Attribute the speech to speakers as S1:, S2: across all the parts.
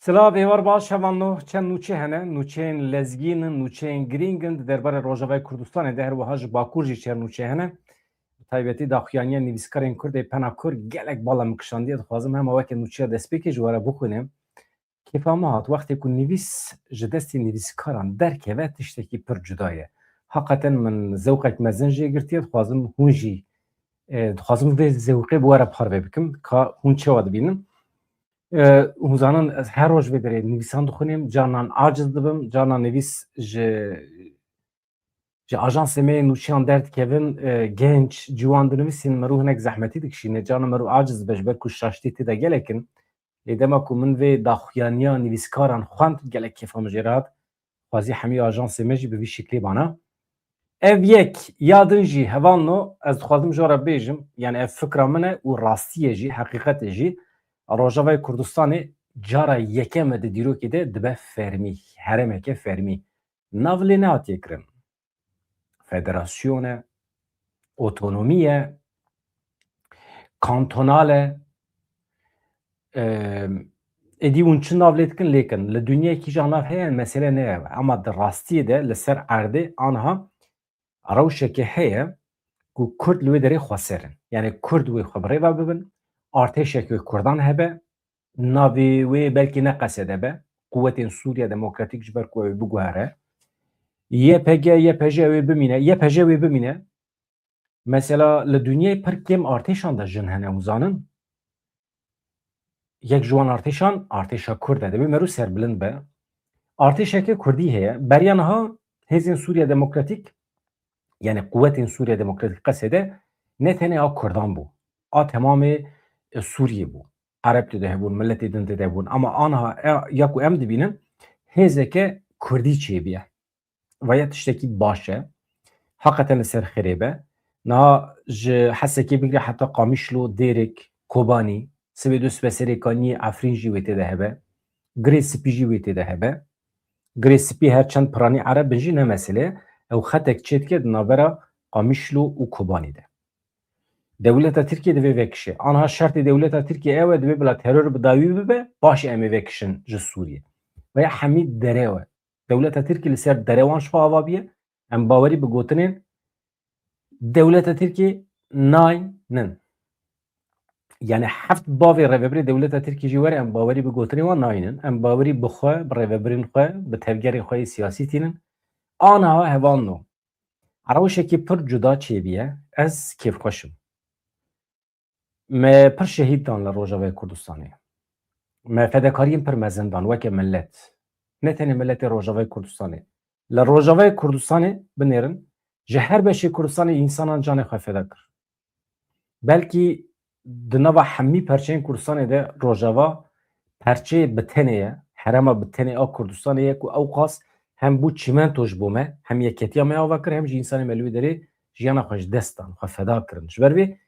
S1: Silah êvar baş hevan no çend nûçe hene, nûçeyên lezgîn in, nûçeyên girîng in di derbarê Rojavayê Kurdistanê de her wiha ji Bakur jî çer nûçe hene. Taybetî daxuyaniya nivîskarên Kurd pena Kurd gelek bala min kişandiye dixwazim hema weke nûçeya destpêkê ji were bixwînim. Kêfa me hat wextê ku nivîs ji destê nivîskaran derkeve tiştekî pir cuda ye. Heqeten min zewqek mezin jê girtiye dixwazim hûn jî dixwazim vê zewqê bi were parve bikim ka hûn çawa dibînin. Hûn zanin ez her roj vê derê nivîsan dixwînim, canan aciz dibim, canan nivîs ji ajansê me yên nûçeyan derdikevin genç, ciwan dinivîsîn me rû hinek zehmetî dikişîne, cana me rû aciz dibe ji ber ku şaştî tê de gelek in. Lê dema ku min vê daxuyaniya nivîskaran xwend gelek kêfa min jê re hat, xwazî hemî ajansê me jî bi vî şeklê bana. Ev yek ya din jî hevan no ez dixwazim ji we re bêjim, yani ev fikra min e û rastiyê jî, heqîqetê jî Rojavayê Kurdistanê cara yekeme di dîrokê de dibe fermî, herêmeke fermî. Nav lê nehatiye kirin. Federasyon e, otonomî ye, kantonal e, êdî hûn çi nav lê dikin lêkin li dunyayekî jî nav heye mesele ne ye ama di rastiyê de li ser erdê aniha rewşekê heye ku Kurd li wê derê xweserin. Yani Kurd wê xwe bi rêve bibin, artêşek wê Kurdan hebe, navê wê belkî neqese de be, Quwetên Sûriya Demokratîk ji ber ku ew biguhere. YPG, YPJ wê bimîne, YPJ wê bimîne. Mesela li dunyayê pir kêm artêşan de jin hene hûzanin. Yek ji wan artêşan, artêşa Kurd e divê me rû serbilind be. Artêşeke Kurdî heye. Beriya niha Hêzên Sûriya Demokratîk, yani Quwetên Sûriya Demokratîk qesê de ne tenê a Kurdan bû. A temamê Sûriyê bû. Ereb tê de hebûn, milletê din tê de hebûn. Ama aniha ya ku em dibînin hêzeke Kurdî çêbiye. Ve tiştekî baş e. Heqeten li ser xêrê be. Niha ji hesekê bigire heta Qamişlo, Dêrek, Kobanî, sibê du Serêkaniyê Efrîn jî wê tê de hebe. Girê spî jî wê tê de hebe. Girê spî her çend piranî Ereb bin jî ne mesele. Ew xetek çê dike di navbera Qamişlo û Kobanî de. Dewleta Tirkiye divê vekişe. Aniha şertê dewleta Tirkiye ew e divê bila teror bi dawî bibe, başê em ê vekişin ji Sûriye. Veya hemî derê we. Dewleta Tirkiye li ser derê wan şiva ava biye. Em bawerî bi gotinên dewleta Tirkiye naynin. Yani heft bavê rêveberê dewleta Tirkiye jî were em bawerî bi gotinên wan naynin. Em bawerî bi xwe, bi rêveberên xwe, bi tevgerên xwe yê siyasî tînin. Aniha hevan no. Rewşekî pir cuda çêbiye, ez kêfxweşim. Me pir şehîd dan li Rojavayê Kurdistanê. Me fedakariyên pir mezin dan weke millet. Ne tenê milletê Rojavayê Kurdistanê. Li Rojavayê Kurdistanê binêrin ji her beşê Kurdistanê însanan canê xwe feda kir. Belkî di nava hemî perçeyên Kurdistanê de Rojava perçeyê bi tenê ye, herema bi tenê a Kurdistanê ye ku ew qas hem bû çîmento ji bo me, hem yeketiya me ava kir, hem jî însanê me li wê derê jiyana xwe ji dest dan, xwe feda kirin. Ji ber vê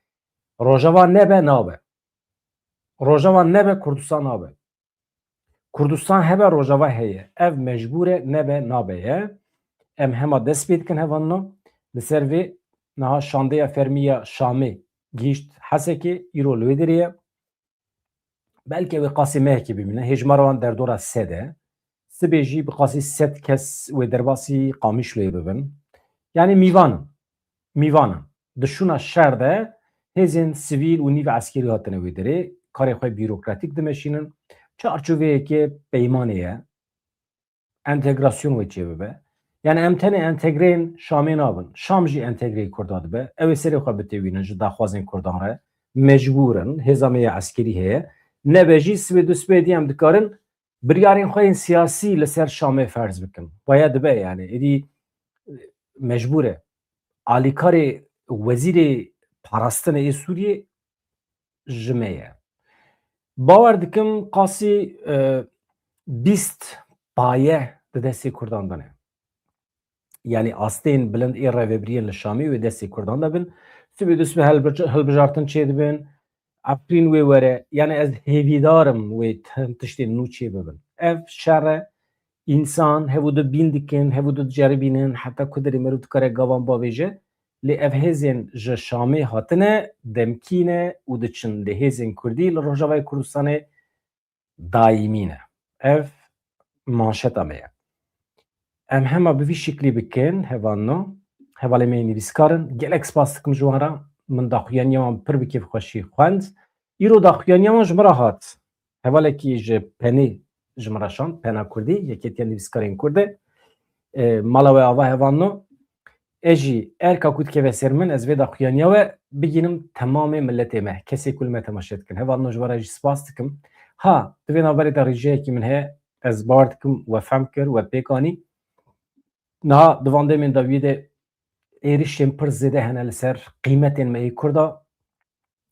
S1: Rojava nebe nabe. Rojava nebe Kurdistan nabe. Kurdistan hebe Rojava heye. Ev mecbur e nebe nabe ye. Em hema dest pê dikin hevanna li ser vê niha şandeya fermiya Şamê gihîşt Hesekê îro li wê derê ye. Belkî wê qasî mehekê bimîne. Hêjmara wan derdora sed e. Sibê jî bi qasî sed kes wê derbasî Qamişloyê bibin. Yani mîvanin. Mîvanin. Di şûna şer de hêzên sivîl û nîv eskerî hatine wê derê. Karê xwe bîrokratîk dimeşînin. Çarçoveyekê peymanê ye. Entegrasyon wê çê bibe. Yani em tenê entegreyên Şamê nabin. Şam jî entegreyê Kurda dibe. Ew ê serê xwe bitewînin ji daxwazên Kurdan re. Mecbûrin. Hêzameyê eskerî heye. Nebe jî sibê du sibê dî em dikarin biryarên xwe yên siyasî li ser Şamê ferz bikin. Baya dibe yani. Êdî mecbûr e. Alîkarê wezîrê parastinê ê Sûriyê ji me ye. Bawer dikim qasî 20 paye di destê Kurdan de ne. Yani astên bilind ê rêveberiyên li Şamê wê destê Kurdan de bin. Sibê du sibê hilbijartin çê dibin. Efrîn wê were. Yani ez hêvîdarim wê tiştên nû çê bibin. Ev şer e. İnsan hevû du bîn dikin, hevû du diceribînin, heta ku derê me rû dikare gavan bavêje. Lê ev hêzên ji Şamê hatine demkîne û diçin lê hêzên Kurdî li Rojavayê Kurdistanê daîmî ne. ev manşeta me ye. Em hema bi vî şeklî bikin hevanno, hevalê me nivîskarin, gelek spas dikim ji wan re, min daxuyaniya wan pir bi kêfxweşî xwend. Îro daxuyaniya wan ji me re hat. Hevalekî ji penê ji me re şand, pena Kurdî, yekêtiya nivîskarên Kurd e. Mala we ava hevanno. Ez jî erka ku dikeve ser min, ez vê daxuyaniya we bigînim temamê milletê me, kesê ku li me temaşe dikin. Hevanno ji we re jî spas dikim. Ha, di vê naberê de rêjeyekî min heye, ez bar dikim we fehm kir, we pêk anî. Niha di van demên de wî de êrişên pir zêde hene li ser qîmetên me ê Kurda,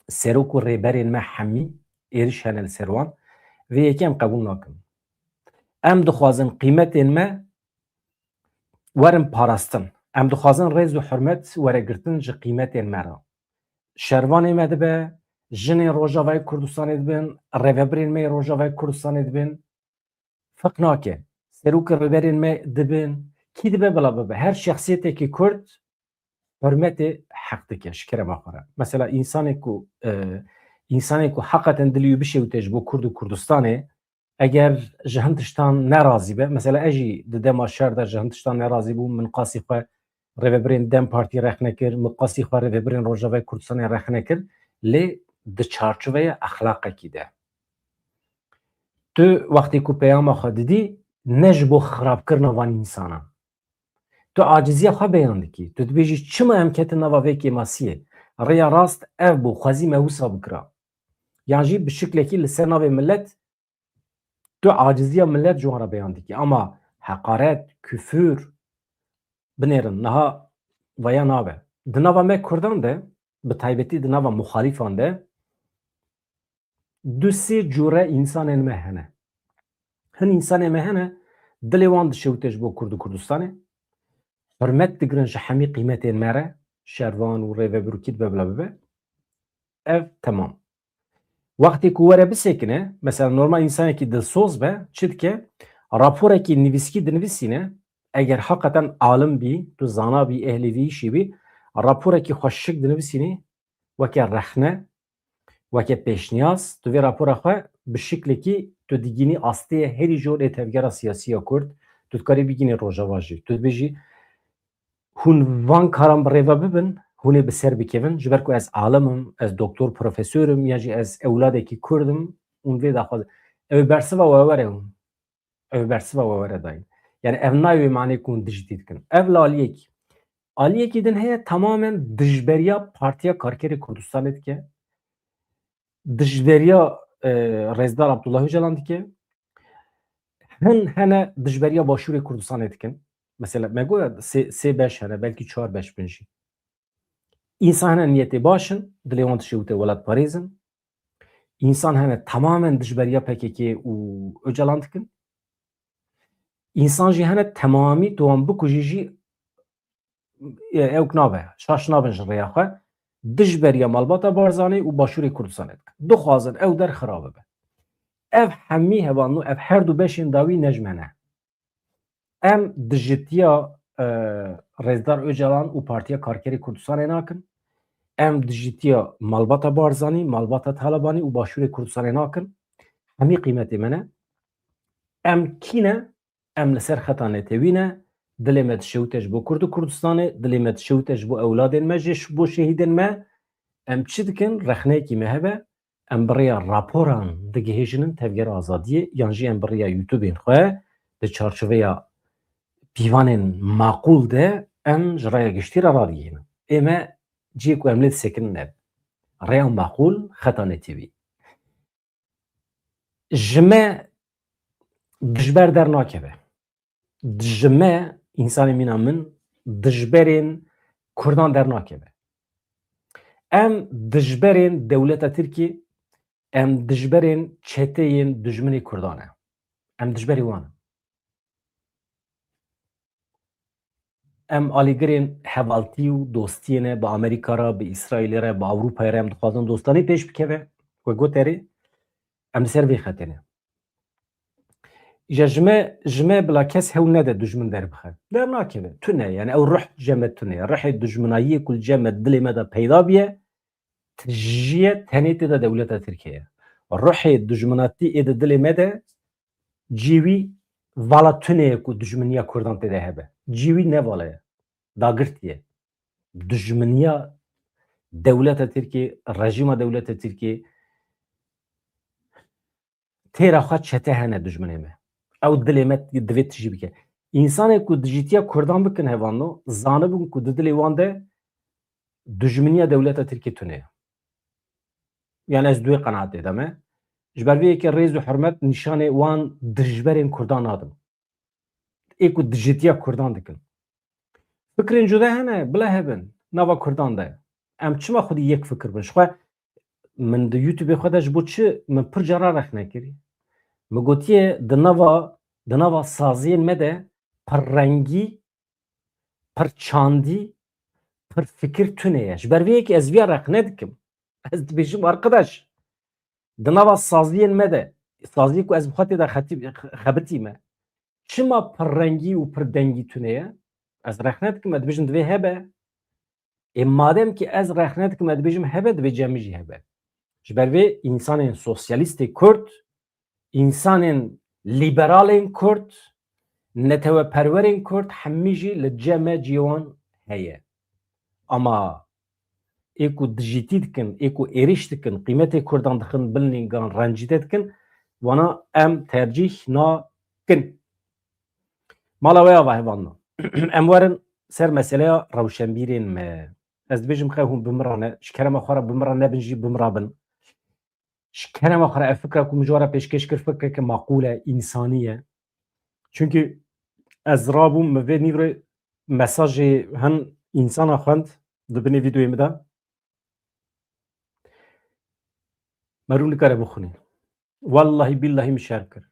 S1: serok û rêberên me hemî êriş hene li ser wan. Vê yekê em qebûl nakin. Em dixwazin qîmetên me werin parastin. Em dixwazin rêz û hurmet were girtin ji qîmetên me re. Şervanê me dibe, jinên Rojavayê Kurdistanê dibin, rêveberên me ê Rojavayê Kurdistanê dibin. Fiq nake. Serokê rêberên me dibin. Kî dibe bila bibe? Her şexsiyetekî Kurd hürmetê heq dike ji kerema xwe re. Mesela insanê ku heqeten dilî wî bişewite ji bo Kurd û Kurdistanê, eger ji hin tiştan nerazî be, mesela ez jî di dema şer de ji hin tiştan nerazî bûm, min qasî xwe rêveberên Dem Partî rex nekir, min qasî xwe rêveberên Rojavayê Kurdistanê rex nekir, lê di çarçoveya exlaqekî de. Tu wextê ku peyama xwe didî, ne ji bo xirabkirina van însanan. Tu aciziya xwe beyan dikî. Tu dibêjî çima em ketin nava vê kêmasiyê. Rêya rast ev bû, xwezî me wisa bikira. Yan jî bi şiklekî li ser navê millet, tu aciziya millet ji wan re beyan dikî. Ama heqaret, küfür binêrin. Niha vaya nabe. Di nava me Kurdan de, bi taybetî di nava muxalîfan de, du sê cure însanên me hene. Hin însanê me hene, dilê wan dişewite ji bo Kurd û Kurdistanê, hürmet digirin ji hemî qîmetên me re, şervan û rêveberokî dibe bila bibe. Ev temam. Wextê ku were bisekine, mesela normal însanekî dilsoz be, çi dike? Raporekî nivîskî dinivîsîne, eger heqeten alim bî, tu zana bî, ehlî vî îşî bî, raporekî xweşik dinivîsînî, weke rexne, weke pêşniyaz, tu vê rapora xwe bi şiklekî tu digînî astiyê herî jor ê tevgera siyasî ya Kurd, tu dikarî bigînî Rojava jî. Tu dibêjî hûn van karan bi rêve bibin, hûn ê bi ser bikevin, ji ber ku ez alimim, ez doktor profesörüm, ya jî ez ewladekî Kurdim, hûn vê daxwazin. Ew bersiva we were hûn. Ew bersiva we were dayîn. Yani ev nayê manê ku hûn dijitî dikin. Ev li aliyekî. Aliyekî din heye tamamen dijberiya Partiya Karkerê Kurdistanê dike. Dijberiya Rêzdar Abdullah Öcalan dike. Hin hene dijberiya Başûrê Kurdistanê dikin. Mesela me goya sê beş hene, belkî çar beş bin jî. İnsan hene niyetê başin, dilê wan dişewite welat parêzin. İnsan hene tamamen dijberiya PKK û Öcalan dikin. İnsan jî hene temamî tu wan bikujî jî ew nabe, şaş nabin ji rêya xwe, dijberiya malbata Barzanî û Başûrê Kurdistanê dikin. Dixwazin ew der xirab bibe. Ev hemî hevanû, ev her du beşên dawî nejmene. Em dijitiya Rêzdar Öcalan û Partiya Karkerê Kurdistanê nakin. Em dijitiya malbata Barzanî, malbata Talibanî û Başûrê Kurdistanê nakin. Hemî qîmetê me ne. Em kî ne? Em li ser xeta netewî ne. Dilê me dişewite ji bo Kurd û Kurdistanê, dilê me dişewite ji bo ewladên me jî, ji bo şehîdên me. Em çi dikin? Rexneyekî me hebe. Em bi rêya raporan digihêjinin tevgera azadiyê, yan jî em bi rêya YouTubeên xwe di çarçoveya pîvanên maqûl de em ji rêya giştî re radîgihînin. Ême ciyê ku em lê disekinin ev. Rêya maqûl, xeta netewî. Ji me dijber dernakeve. Ji me însanê mîna min dijberên Kurdan dernakeve. Em dijberên dewleta Tirkî, em dijberên çeteyên dijminê Kurdan e. Em dijberê wan in. Em alîgirên hevaltî û dostiyê ne bi Amerîka re, bi İsraîlê re, bi Ewropayê re em dixwazin dostanî pêş bikeve. Ku goterê em li ser vê xetê ne. Ji me bila kes hewl nede dijmin derbixe. Dernakeve. Tune yani ew ruh ceme tune. Rihê dijminayiyê ku ceme dilê me de peyda biye, jiye tenêtê de dewleta Tirkiye. Ruhê dijminatî ê di dilê me de Civi vala tune ku dijmeniya Kurdan tede hebe. Civi ne valaya? Dagirtiye. Dijmeniya devleta Türkiye, rejima devleta Türkiye têra xwe çete hene dijminê me. Ew dilê me divê tijî bike. İnsanê ku dijîtiya Kurdan bikin hevano, zanibin ku di dilê wan de dijmeniya devleta Tirkiye tune ye. Yani ez duê qenaetê de me. Ji ber vê yekê rêz û hurmet nîşanê wan dijberên Kurdan nadim. Ê ku dijîtiya Kurdan dikin. Fikrên cuda hene, bila hebin. Nava Kurdan de. Em çima xwedî yek fikir bin. Ji xwe min di YouTubeê xwe de ji bo çi min pir cara rexne kirî. Mi gotiye di nava saziyên me de pir rengî, pir çandî, pir fikir tune ye. Ji ber vê yekê ez vêya rexne dikim. Ez dibêjim arkadaş, di nava saziyên me de, saziyê ku ez bi xwe tê de xebitî me, çima pir rengî û pir dengî tune ye? Ez rexne dikim, ez dibêjim divê hebe. Madem ki ez rexne dikim, ez dibêjim hebe, divê cemî jî hebe. Ji ber vê însanên sosyalîstê Kurd, însanên liberalên Kurd, neteweperwerên Kurd hemî jî li ceme cîwan heye. Ama ê ku dijîtî dikin, ê ku êriş dikin, qîmetê Kurdan dixin bilnîngan, rencîte dikin, wana em tercih nakin. Mala we ava hevanna. Em werin ser meseleya rewşenbîrên me. Ez dibêjim xwe hûn bimirane, ji kerema xwe re bimira nebin jî bimira bin. Ji kerema xwe re ev fikra ku min ji we re pêşkêş kir fikreke maqûl e, însanî ye. Çünkü ez rabûm mi vê nîvrê mesajê hin însana xwend di binê vîdeoyê me de me rû nikare bixwîne. Wallahî billahî min şer kir.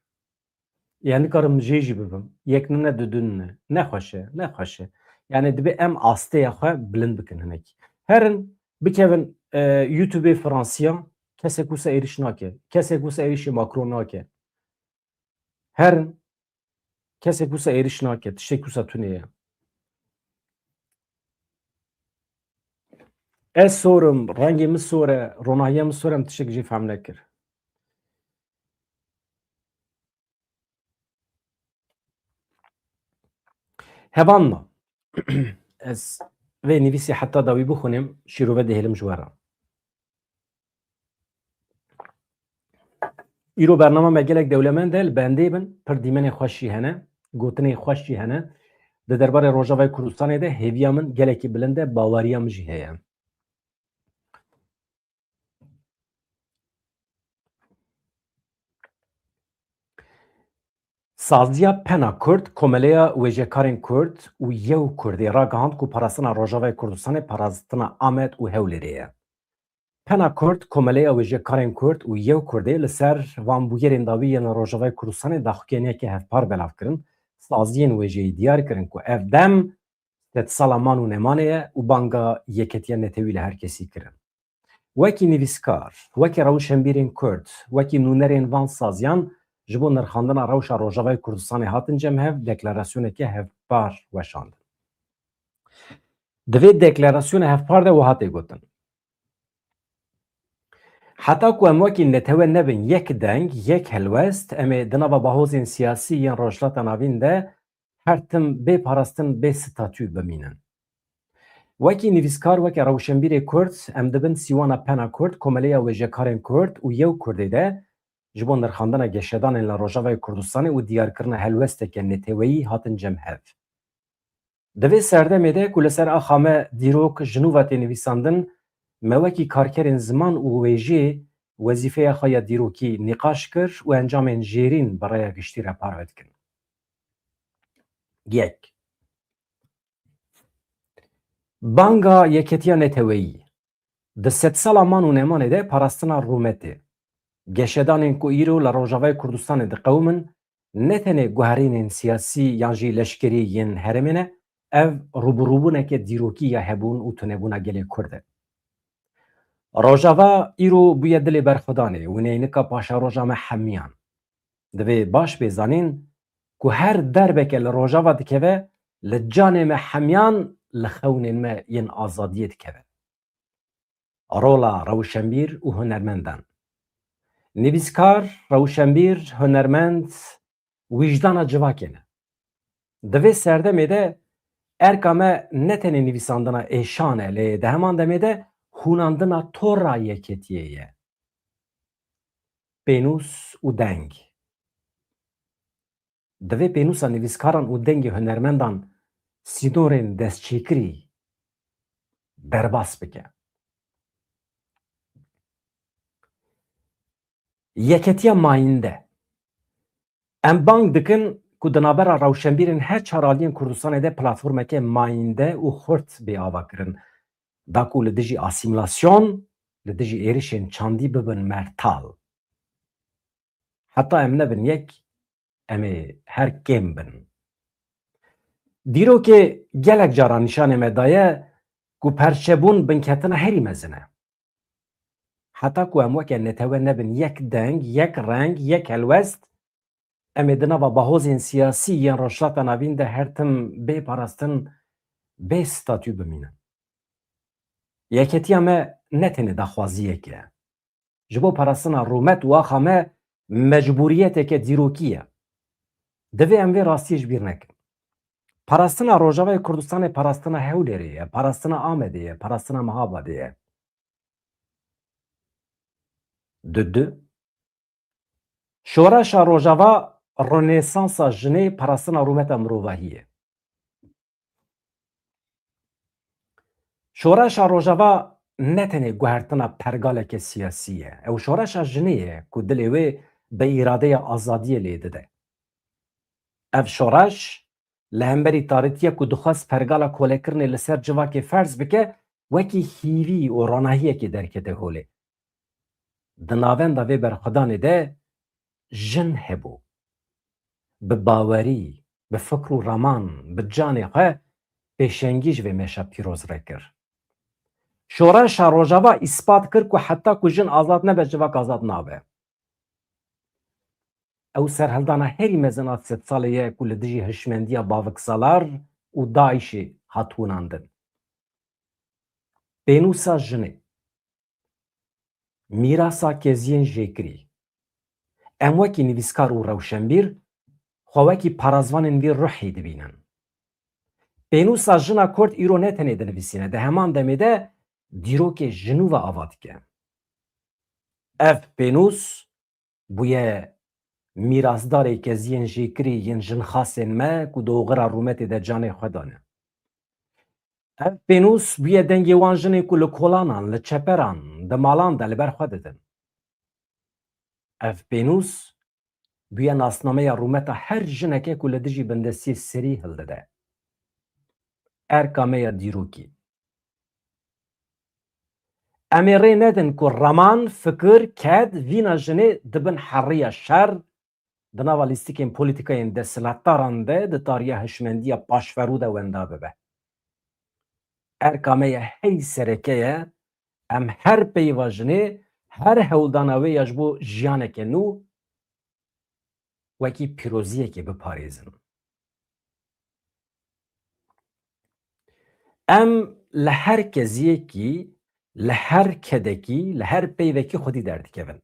S1: Yani nikarim jê jî bibim. Yeknine du dûnine. Nexweş e, nexweş e. Yani dibe em astêya xwe bilind bikin hinekî. Herin bikevin YouTubeê Fransîyan kesek wisa êriş nake. Kesek wisa êrişê Macron nake. Herin kesek wisa êriş nake. Tiştek wisa tune ye. Ez sorum, rengê min sor e, ronahiya min sor e, em tiştek jî fehm nekir. Hevanna. Ez vê nivîsê heta dawî bixwînim, şîrove dihêlim ji we re. Îro bername me gelek dewlemend e, li bendê bin, pir dîmenê xweş jî hene, gotinê xweş jî hene. Di derbarê Rojavayê Kurdistanê de hêviya min gelekî bilind e, baweriya min jî heye. Saziya Pena Kurd, komeleya wêjekarên Kurd û Yew Kurdê ragihand ku parastina Rojavayê Kurdistanê parastina Amed û Hewlêrê ye. Pena Kurd, komeleya wêjekarên Kurd û Yew Kurdê li ser vanbûyerên dawî yên Rojavayê Kurdistanê daxuyaniyekê hevpar belav kirin. Saziyên wêjeyî diyar kirin ku ev dem sed sala man û nemanê ye û banga yeketiya netewî li her kesî kirin. Wekî nivîskar, wekî rewşenbîrên Kurd, wekî nûnerên van saziyan ji bo nirxandina rewşa Rojavayê Kurdistanê hatin cemhev deklarasyoneke hevpar weşandin. Di vê deklarasyona hevpar de û hatê gotin. Heta ku em wekî netewe nebin yek deng, yek helwest, em ê di nava bahozên siyasî yên rojhilata navîn de her tim bê parastin bê statû bimînin. Wekî nivîskar, wekî rewşenbîrê Kurd, em dibin sîwana Pena Kurd, komeleya wêjekarên Kurd û Yew Kurdê de ji bo nirxandina geşedanên li Rojavayê Kurdistanê û diyarkirina helwesteke neteweyî hatin cemhev. Di vê serdemê de ku li ser axa me dîrok ji nû ve tê nivîsandin, me wekî karkerên ziman û wêjê wezîfeya xwe ya dîrokî nîqaş kir û encamên jêrîn bi rêya giştî re parve dikin. Yek. Banga yeketiya neteweyî. Di sedsala man û nemanê de parastina rûmetê. Geşedanên ku îro li Rojavayê Kurdistanê diqewmin, ne tenê guherînên siyasî yan jî leşkerî yên herêmê ne, ev rûbirûbûneke dîrokî ya hebûn û tunebûna gelê Kurd e. Rojava îro bûye dilê berxwedanê û neynika paşaroja me hemiyan. Divê baş bêzanîn ku her derbeke li Rojava dikeve, li canê me hemiyan li xewnên me yên azadiyê dikeve. Rola rewşenbîr û hunermendan. Nivîskar, rewşenbîr, hunermend vicdana civakene. Divê serdemê de erka me ne tenê nivîsandina êşan e lê di heman demê de hûnandina tora yeketiyê ye. Pênûs û deng. Divê pênûsa nivîskaran û dengê hunermendan sînorên destçêkirî derbas bike. Yeketiya mayînde. Em bang dikin ku di navbera rewşenbîrên her çar aliyên Kurdistanê de platformeke mayînde û xurt bêava kirin. Da ku li dijî asîmilasyon, li dijî êrişên çandî bibin mertal. Heta em nebin yek, em ê her kêm bin. Dîrokê gelek caran nîşanê me daye ku perçebûn binketina herî mezin e. Heta ku em weke netewe nebin yek deng, yek reng, yek helwest, em ê di nava bahozên siyasî yên rojhilata navîn de her tim bê parastin, bê statû bimînin. Yeketiya me ne tenê daxwaziyek e. Ji bo parastina rûmet û axa me mecbûriyeteke dîrokî ye. Divê em vê rastiyê ji bîr nekin. Parastina Rojavayê Kurdistanê parastina Hewlêrê ye, parastina Amedê ye, parastina Mihabadê ye. Du, şoreşa Rojava Renêsansa jinê parastina rûmeta mirovahî ye. Şoreşa Rojava ne tenê guhertina pergaleke siyasî ye. Ew şoreşa jinê ye ku dilê wê bi îradeya azadiyê lê dide. Ev şoreş li hemberî tarîtiye ku dixwast pergala kolekirinê li ser civakê ferz bike, wekî hîvî û ronahiyekê derkete holê. Di navenda vê berxwedanê de jin hebû. Bi bawerî, bi fikr û raman, bi canê xwe pêşengî ji vê meşa pîroz vekir. Şoreşa Rojava îspat kir ku heta ku jin azad nebe, civak azad nabe. Ew serhildana herî mezin a sed salê ye ku li dijî hişmendiya baviksalar û Daişê hat hûnandin. Pênûsa jinê, mîrasa keziyên jêkirî. Em wekî nivîskar û rewşenbîr, xwe wekî parazvanên vî ruhê dibînin. Pênûsa jina Kurd îro ne tenê dinivîsîne, di heman demê de dîrokê jinû ve ava dike. Ev pênûs bûye mîrasdarê keziyên jêkirî yên jinxasên me ku di oxira rûmetê de canê xwe dane. Ev pênûs bûye dengê wan jinê ku li kolanan, li çeperan, di malan de li ber xwe didin. Ev pênûs bûye nasnameya rûmeta her jineke ku li dijî bindestiyê serî hildide. Erka me ya dîrokî. Em ê rê nedin ku raman, fikir, ked vîna jinê dibin heriya şer, di nava lîstikên polîtikayên desthilatdaran de di tariya hişmendiya paşverû de wenda bibe. Erka me ya herî sereke ye, em her peyva jinê, her hewldana wê ya ji bo jiyaneke nû wekî pîroziyekê biparêzin. Em li her keziyekî, li her kedekî, li her peyvekî xwedî derdikevin.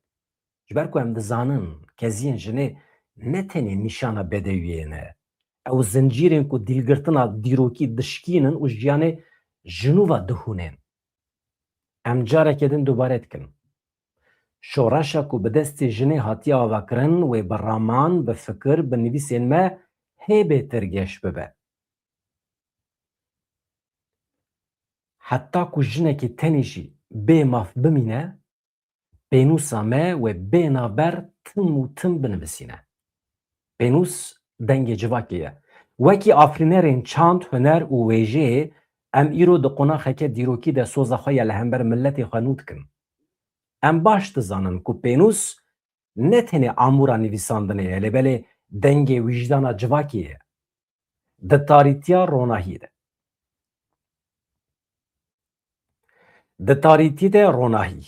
S1: Ji ber ku em dizanin keziyên jinê ne tenê nîşana bedewiyê ne. Ew zincîrên ku dîlgirtina dîrokî dişkînin û jiyanê jinû ve dihûnên. Em carekê din dubare dikin. Şoreşa ku bi destê jinê hatiye avakirin wê bi raman, bi fikir, bi nivîsên me hêbêtir geş bibe. Heta ku jinekê tenê jî bê mav bimîne, pênûsa me wê bê navber tim û tim binivîsîne. Pênûs dengê civakê ye. Wekî afrînerên çand, huner û wêjeyê em îro di qonaxeke dîrokî de soza xwe ya li hember milletê xwe nû dikin. Em baş dizanin ku pênûs ne tenê amûra nivîsandinê ye, lêbelê dengê wijdana civakê ye. Di tarîtiya ronahiyê de. Di tarîtî de ronahî.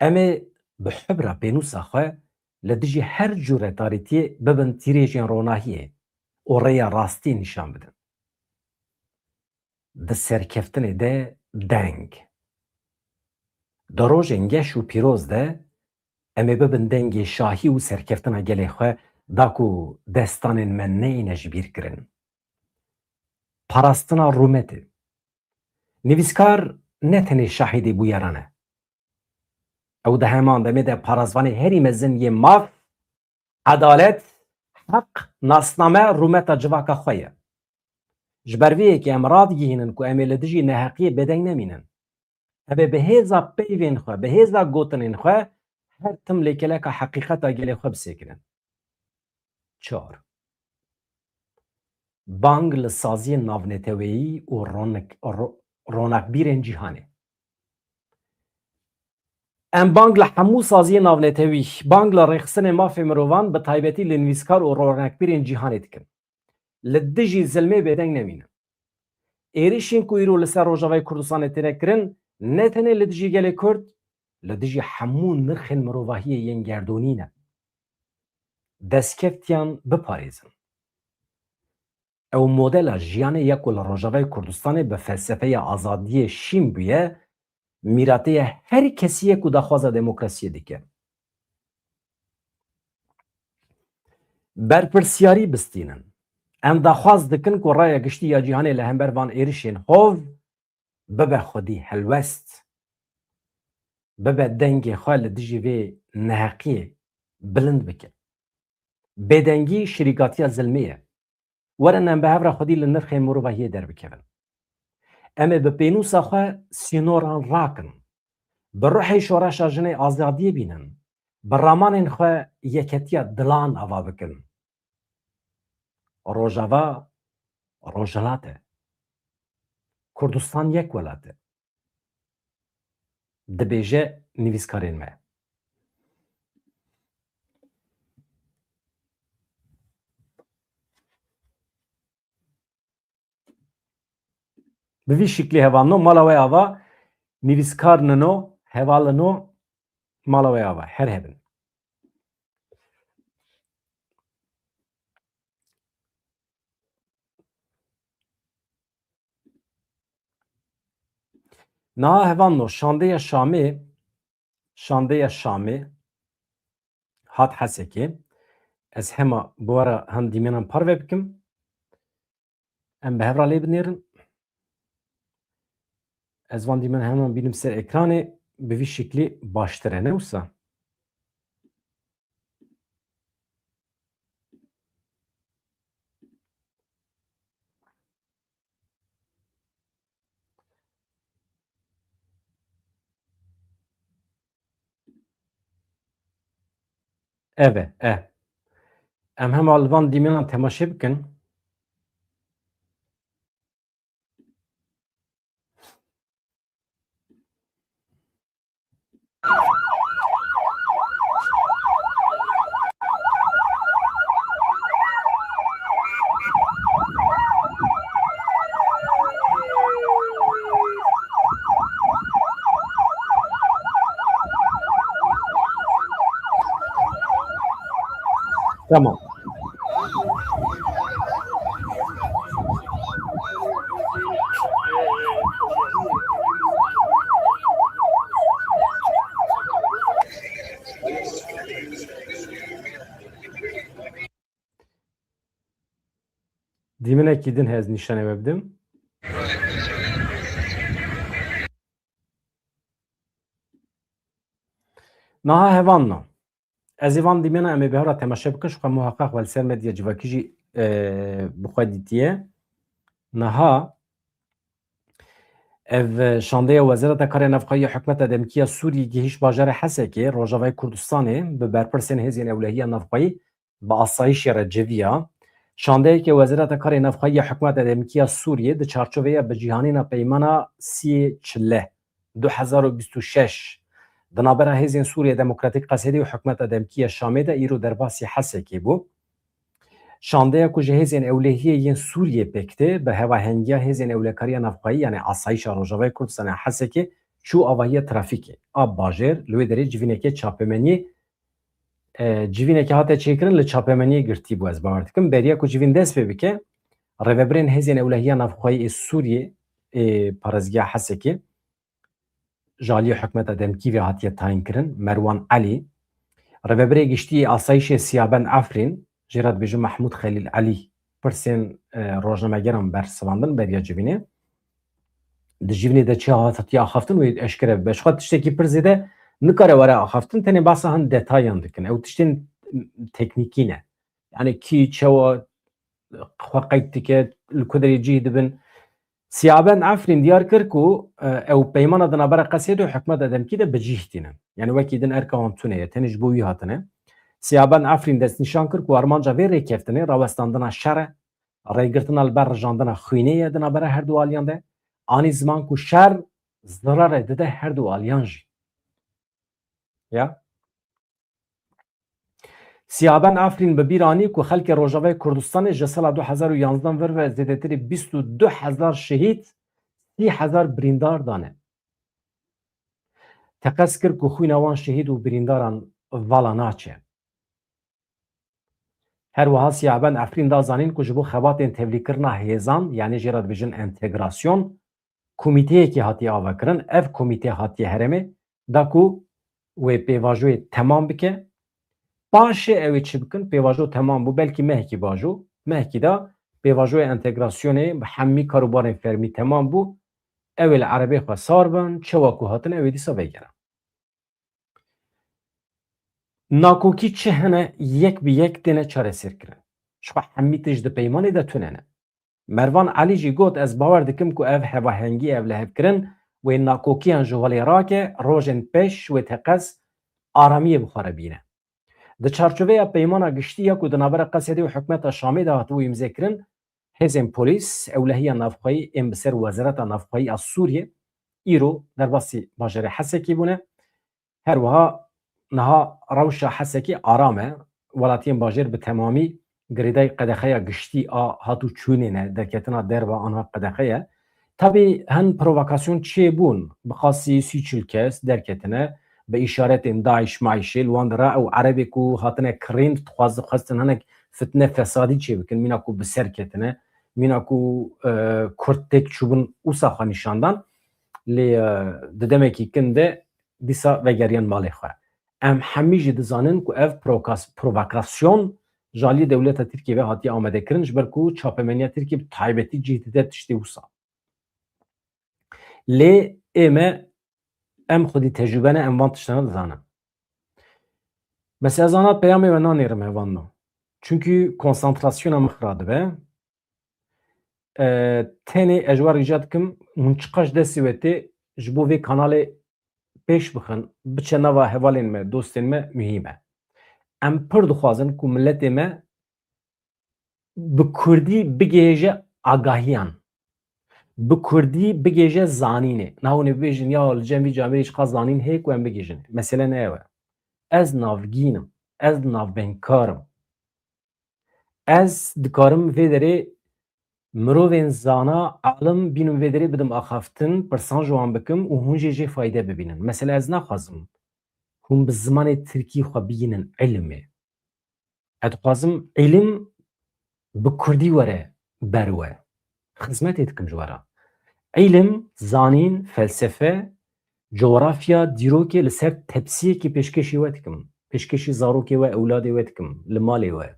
S1: Em ê bi hibra pênûsa xwe li dijî her cûre tarîtiyê bibin tîrêjên ronahiyê û rêya rastî nîşan bidin. Di serkeftinê de deng. Di rojên geş û pîroz de em ê bibin dengê şahî û serkeftina gelê xwe داکو دستان من نینه جبیر کرن پاراستنا رومتی نویسکار نتنی شاهدی بویرانه او ده همان دمه ده پارازوانی هری مزن یه ماف عدالت حق ناسنامه رومتا جواکا خویه جبرویه که امراد گیهنن که امیل دجی نحقیه بدین نمینن ابه به هزا پیوین خواه به هزا گوتنین خواه هر تم لیکلک حقیقتا گلی خواه بسیکرن 4 بانگ لسازی ناونتویی و رونقبیرین جیهانه ام بانگ لحمو سازی ناونتوی بانگ لرخصن مافی مروان به تایبتی لنویسکار و رونقبیرین جیهانه دکن لدجی زلمه بدین نمینن ایریشین کویرو لسر روجاوی کردستان تنکرن نتنه لدجی گلی کرد لدجی حمو نرخن مروواهی ین گردونینه دستکفتیان بپاریزن او مدل جیان یکو لروجاوی کردستان به فلسفه آزادی شیم بیه میراته هر کسیه که دخواز دموکراسی دیگه برپرسیاری بستینن ام دخواز دکن که رای گشتی یا جیهانی لهمبر وان ایریشین هوو ببه خودی هلوست ببه دنگ خواه لدجی وی نحقیه بلند بکن بدنگی شریکاتی زلمیه ورن ام به هفر خودی لنرخ مروباهیه در بکن اما به پینوسا خواه سینوران راکن به روحی شورش جنه آزادی بینن به رامان خواه یکتیا دلان آوا بکن روجاوا روجلاته کردستان یک ولاته دبیجه نویسکارین ما به وی شکلی هوانو مالاوی آوا نویسکار ننو هوالنو مالاوی آوا هر هبن نا هوانو شانده شامی هات حسکی از همه بوارا هم دیمینم پاروه بکم ام به هفرالی بنیرن از وان دیمین همه بینم سر اکرانی به وی شکلی باشتره نوسا اوه ام همه الوان دیمینم تماشه بکن tamam دیمینه کی دین هز نشانه ببدم نها هوان نو از ایوان دیمینه امی به هر تماشا بکش خو محقق ول سر مدیا جواکیجی بخواد دیتیه نها ev şandaya Wezareta Karê Navxweya Hikûmeta Demkiya Sûriyê gihîş bajarê Hesekê Rojavayê Kurdistanê bi berpirsên hêzên ewlehiya navxweyî bi asayişê re ceviya şandeyekê Wezareta Karê Navxweya Hikûmeta Demkiya Sûriyê di çarçoveya bicîhanîna peymana sî çile 2026 di navbera hêzên Sûriya Demokratîk Qesedî û Hikûmeta Demkiya Şamê de îro derbasî Hesekê bû. شانده کو جهیزین اولهیه ین سوریه پکته به هواهنگیا هزین اولکاری نفقایی یعنی آسایش روجاوی کردستان حسکه چو آواهی ترافیکه آب باجر لوی دری جوینکه چاپمنی جوینکه هاته چیکرن ل چاپمنی گرتی بو از باورتکم بریا کو جوین دست ببکه رهبرین هزین اولهیه نفقایی سوریه پارازگیا حسکه جالی حکومت دمکی و هاتیه تاین کرن مروان علی رهبری گشتی آسایش سیابن افرین جرات بيجي محمود خليل علي پرسین روزنامه‌گران برسواندن بریا جوینه د جوینه د چه هاتیا خفتن و اشکره بشخواد تشتکی پرزیده نکاره وره خفتن تنی باسه هن detayyan دکن او تشتین تکنیکی نه yani ki çeva xwaqeyt dike li kuderê cih dibin Siyaben Efrîn diyar kir ku ew peymana di navbera Qesiyê de û hikûmeta demkî de bi cih tînin. Yani wekî din erka wan tune ye tenê ji bo wî hatine. Siyaben Efrîn destnîşan kir ku armanca vê rêkeftinê rawestandina şer e, rêgirtina li ber rijandina xwînê ye di navbera her du aliyan de. Anî ziman ku şer zirarê dide her du aliyan jî. Ya Siyaben Efrîn bi bîr anî ku xelkê Rojavayê Kurdistanê ji sala 2011 vir ve zêdetirî 22,000 şehîd 30,000 birîndar dane. Teqez kir ku xwîna wan şehîd û birîndaran vala naçe. Her wiha Siyaben Efrîn da zanîn ku ji bo xebatên tevlîkirina hêzan yanî jê re dibêjin entegrasyon komîteyekî hatiye avekirin. Ev komîte hatiye herêmê da ku wê pêvajoyê temam bike. Paşê ew ê çi bikin pêvajo temam bû belkî mehekî bajo mehekî da pêvajoya entegrasyonê bi hemî karûbarên fermî temam bû ew ê li erebê xwe sar bin çawa ku hatin ew ê dîsa vêgere. Nakokî çi hene yek bi yek têne çaresêrkirin. Ji xwe hemî tij di peymanê de tune ne. Mervan Elî jî got ez bawer dikim ku ev hevahengî ev lehevkirin wê nakokiyan ji walê rake rojên pêş wê teqez aramiyê bixware bîne. Di çarçoveya peymana giştî ku di navbera Qesedê û hikûmeta Şamê de hatibû îmzêkirin, hêzên polîs, ewlehiya navxweyî ên bi ser Wezareta Navxweyî a Sûriyê îro derbasî bajarê Hesekê bûne. Her wiha niha rewşa Hesekê aram e. Welatiyên bajêr bi temamî girêdayî qedexeya giştî a hatû çûnê ne derketina derve anha qedexe ye. Tabii hin provokasyon çê bûn. Bi xasî 30-40 kes derketine bi îşaretên Daeş Maîşê li wan de re ew erebê ku hatine kirîn dixwastin hinek fitne fesadî çê bikin mîna ku bi ser ketine mîna ku Kurd têk çûbin wisa xwe nîşandan lê di demekî kin de dîsa vegeriyan malê xwe. Em hemî jî dizanin ku ev provokasyon ji aliyê dewleta Tirkiye ve hatiye amadekirin ji ber ku çapemeniya Tirkiye bi taybetî cih dide tiştê wisa. Lê em xwedî tecrübe ne em van tiştana dizanin. Mesela zana peyamê we nanêrim hevandan. Çünkü konsantrasyona min xira dibe. Tenê ez ji wan rîca dikim hûn çiqaş destê we tê ji bo vê kanalê pêş bixin biçe nava hevalên me dostên me mühîm e. Em pir dixwazin ku milletê me bi Kurdî bigêje agahiyan. Bi Kurdî bigêje zanînê. Na hûn ê bibêjin ya li cem vî camerê çiqa zanîn heye ku em bigêjin. Mesele ne ew e. Ez navgînim. Ez navbenkarim. Ez dikarim vê derê mirovên zana alim bînim vê derê bidim axaftin pirsan ji wan bikim û hûn jê fayde bibînin. Mesela ez naxwazim hûn bi zimanê Tirkî xwe bigînin ilmê. Ez dixwazim ilim bi Kurdî were ber we. Xizmetê dikim ji we re. İlim, zanîn, felsefe, coğrafya, dîrokê li ser tepsiyekî pêşkêşî we dikim. Pêşkêşî zarokê we, ewladê we dikim, li malê we.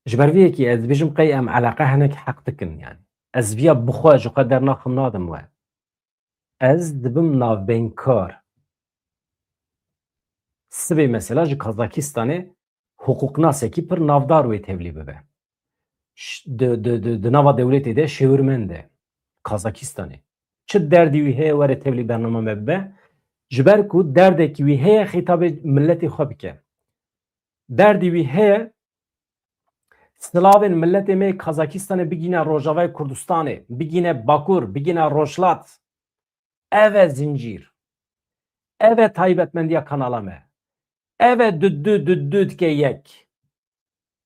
S1: Ji ber vê yekî ez dibêjim qey em eleqe hinek heq dikin yani. Ez viya bixwe ji xwe dernaxim nadim we. Ez dibim navbenkar. Sibê mesela ji Kazakistanê hukuknasekî pir navdar wê tevlî bibe. Di nava dewletê de şêwirmend e. Kazakistanê. Çi derdî wî heye were tevlî bername me bibe? Ji ber ku derdekî wî heye xîtabê milletê xwe bike. Derdî wî heye silavên milletê me Kazakistanê bigîne Rojavayê Kurdistanê, bigîne Bakur, bigîne Rojhilat. Ev e zincîr. Ev e taybetmendiya kanala me. Ev e düddü dike yek.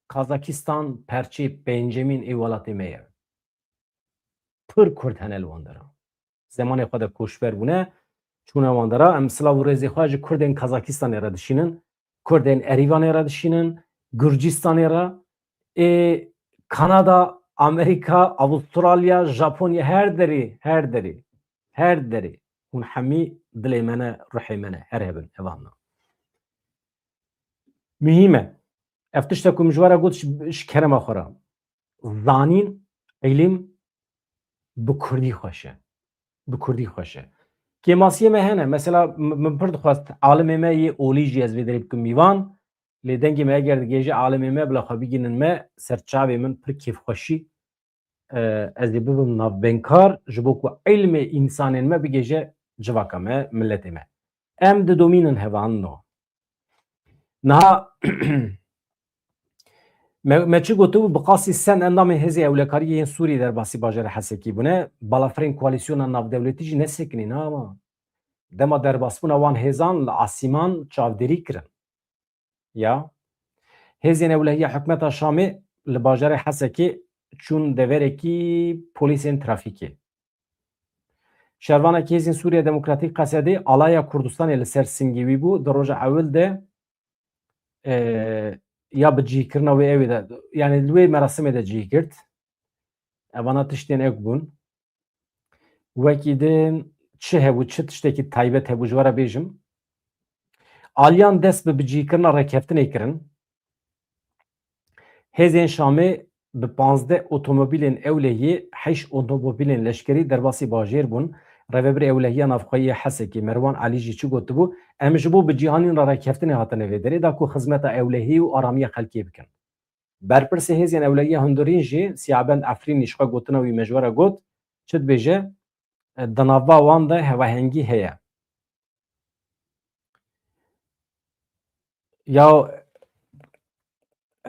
S1: Kazakistan perçê pêncemîn êwalatê me ye. Pir Kurd hene li wan de re. Zemanê xwe de koçber bûne çûne wan de re em silav û rêzê xwe ji Kurdên Kazakistanê re dişînin, Kurdên Erîvanê re dişînin, Gürcistanê re, Kanada, Amerika, Avustralya, Japonya her derê hûn hemî dilê me ne, ruhê me ne her hebin evan. mühime. Eftişte ku mijwara got ji kerema xwe re. Zanîn, elim bi Kurdî xweş e. Bi Kurdî xweş e. Kêmasiyê me hene. Mesela min pir dixwast alimê me yê olî jî ez vê derê bikim mîvan. Lê dengê me eger digêje alimê me bila xwe bigînin me serçavê min pir kêfxweşî ez ê bibim navbênkar ji bo ku ilmê însanên me bigêje civaka me, milletê me. Em didomînin hevanino. Niha me çi gotibû bi qasî send endamên Hêzê Ewlekariyê yên Sûriyê derbasî bajarê Hesekê bûne, balafirên koalîsyona navdewletî jî nesekine ama. Dema derbasbûna wan hêzan li asîman çavderî kirin. Ya Hêzên Ewlehiya hikûmeta Şamê li bajarê Hesekê çûn deverekî polîsên trafîkê. Şervanekî Hêzên Sûriya Demokratîk Qesedê alaya Kurdistanê li ser singê wî bû di roja ewil de ya bi cihkirina wê evê de yani li wê merasimê de cih girt. Evana tiştên ek bûn. Wekî din çi hebû çi tiştekî taybet hebû ji we re bêjim. Aliyan dest bi bicihkirina rekeftinê kirin. Hêzên Şamê bi 15 otomobîlên Ewlehiyê 8 otomobîlên leşkerî derbasî bajêr bûn. Revebirê Ewlehiya Navxweyî Hesekê Merwan Alî jî çi gotibû em ji bo bi cîhanîn re rekeftinê hatine vê derê da ku xizmeta ewlehî û aramiya xelkê bikin. Berpirsê Hêzên Ewlehiya Hundirîn jî Siyabend Efrînî ji xwe gotina wî me ji we re got çi dibêje di nava wan de hevahengî heye. Ya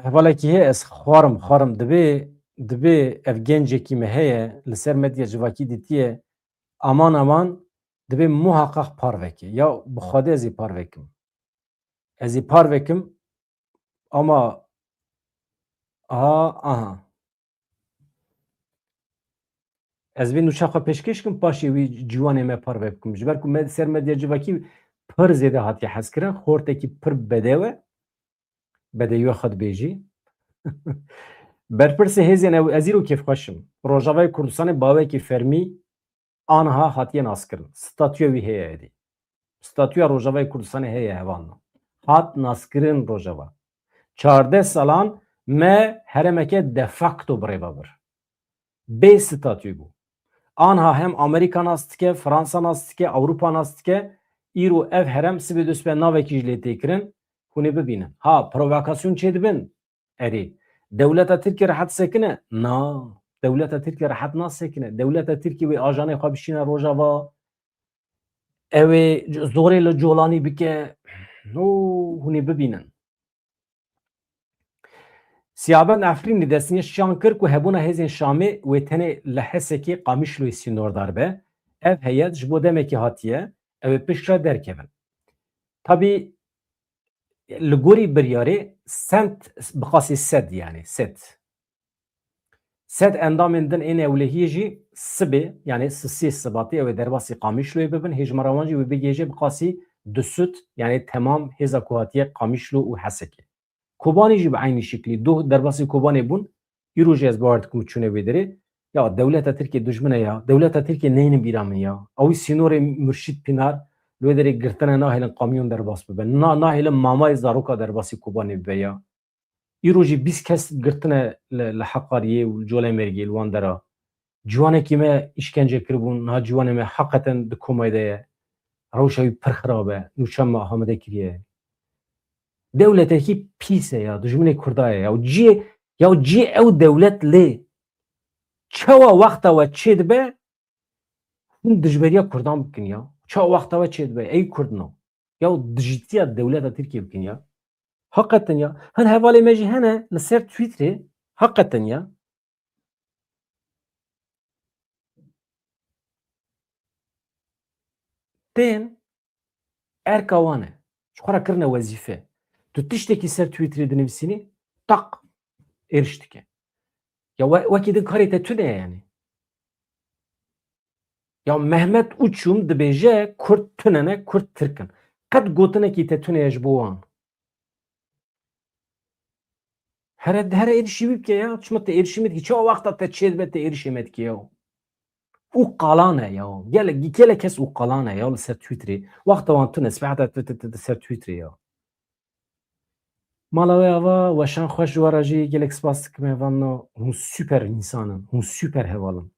S1: hevalekî heye ez xwarim dibê ev gencekî me heye li ser medya civakî dîtiye aman dibê muhaqqaq par veke. Ya bi Xwedê ez ê par vekim. Ez ê par vekim ama aha. Ez vê nûçe xwe pêşkêş kim paşê wî ciwanê me par vebikim. Ji ber ku me ser medya civakî pir zêde hatiye hezkirin. Xortekî pir bedew e. Bedewî xwe dibêjî. Berpirsê hêzên ez îro kêfxweş im. Rojavayê Kurdistanê bawekî fermî aniha hatiye naskirin. Statûya wî heye edî. Statûya Rojavayê Kurdistanê heye hevan. Hat naskirin Rojava. 14 salan me heremeke de facto birêve bir. Bê statû bû. Aniha hem Amerîka nas dike, Fransa nas dike, Ewropa nas dike. Îro ev herem sibê dûspê navekî ji lê tê kirin. Hûn ê bibînin. Ha provokasyon çê dibin? Erê. Dewleta Tirkiye rehet sekine? Na. Dewleta Tirkiye rehet nasekine. Dewleta Tirkiye wê ajanê xwe bişîne rojava. Ew ê zorê li colanî bike. No hûn ê bibînin. Siyabend Efrînî destniyê şan kir ku hebûna Hêzên Şamê wê tenê li Hesekê Qamişloyê sînordar be. Ev heyet ji bo demekî hatiye ew ê piştre derkevin. Tabii li gorî biryarê sent bi qasî sed yani sed. Sed endamên din ên ewlehiyê jî sibê yani sisê sibatî ew ê derbasî Qamişloyê bibin. Hêjmara wan jî wê bigêje bi qasî di süd yani temam hêza ku hatiye Qamişlo û Hesekê. Kobanî jî bi aynî şeklî doh derbasî Kobanê bûn. Îro jî ez bawer dikim çûne wê derê. Ya dewleta Tirkiye dijmin e ya. Dewleta Tirkiye neynin bîra min ya. Ew sînorê Murşîd Pînar li wê derê girtine nahêlin kamyon derbas bibe. Nahêlin mamayê zaroka derbasî Kobanê bibe ya. Îro jî 20 kes girtine li Heqariyê û Colemêrgê li wan dera. Ciwanekî me îşkence kiribûn. Niha ciwanê me heqeten di komaya de ye. Rewşa wî pir xirab e. Nûçe me Amedê kiriye. Dewletekî pîs e ya. Dijminê Kurda ye ya. Cî ew dewlet lê çawa wexta we çê dibe hûn dijberiya Kurdan bikin ya. Çawa wexta we çê dibe ey Kurdino. Ya dijîtiya dewleta Tirkiye bikin ya. Hakikaten ya. Hin hevalê me jî hene li ser Twitterê hakikaten ya. Tên erka wan e. Ji xwe re kirine wezîfe. Tu tiştekî ser Twitterê dinivîsînî tak êriş dike. Ya wekî din karê te tune ye yani. Ya Mehmet Uçum dibêje Kurd tunene Kurd Tirkin. Qet gotinekî te tune ye ji bo wan. Here êrişî bike ya. Çima te êrişî me dikî. Çawa wexta te çê dibe te êrişê me dikî ya. û qalan e ya. Gelek kes û qalan e ya li ser Twitterê. Wexta wan tune sibeheta ser Twitterê ya. Mala ve ava weşan xweş ji wara jî gelek spas dikim hevanno hûn süper însanin, hûn süper hevalin.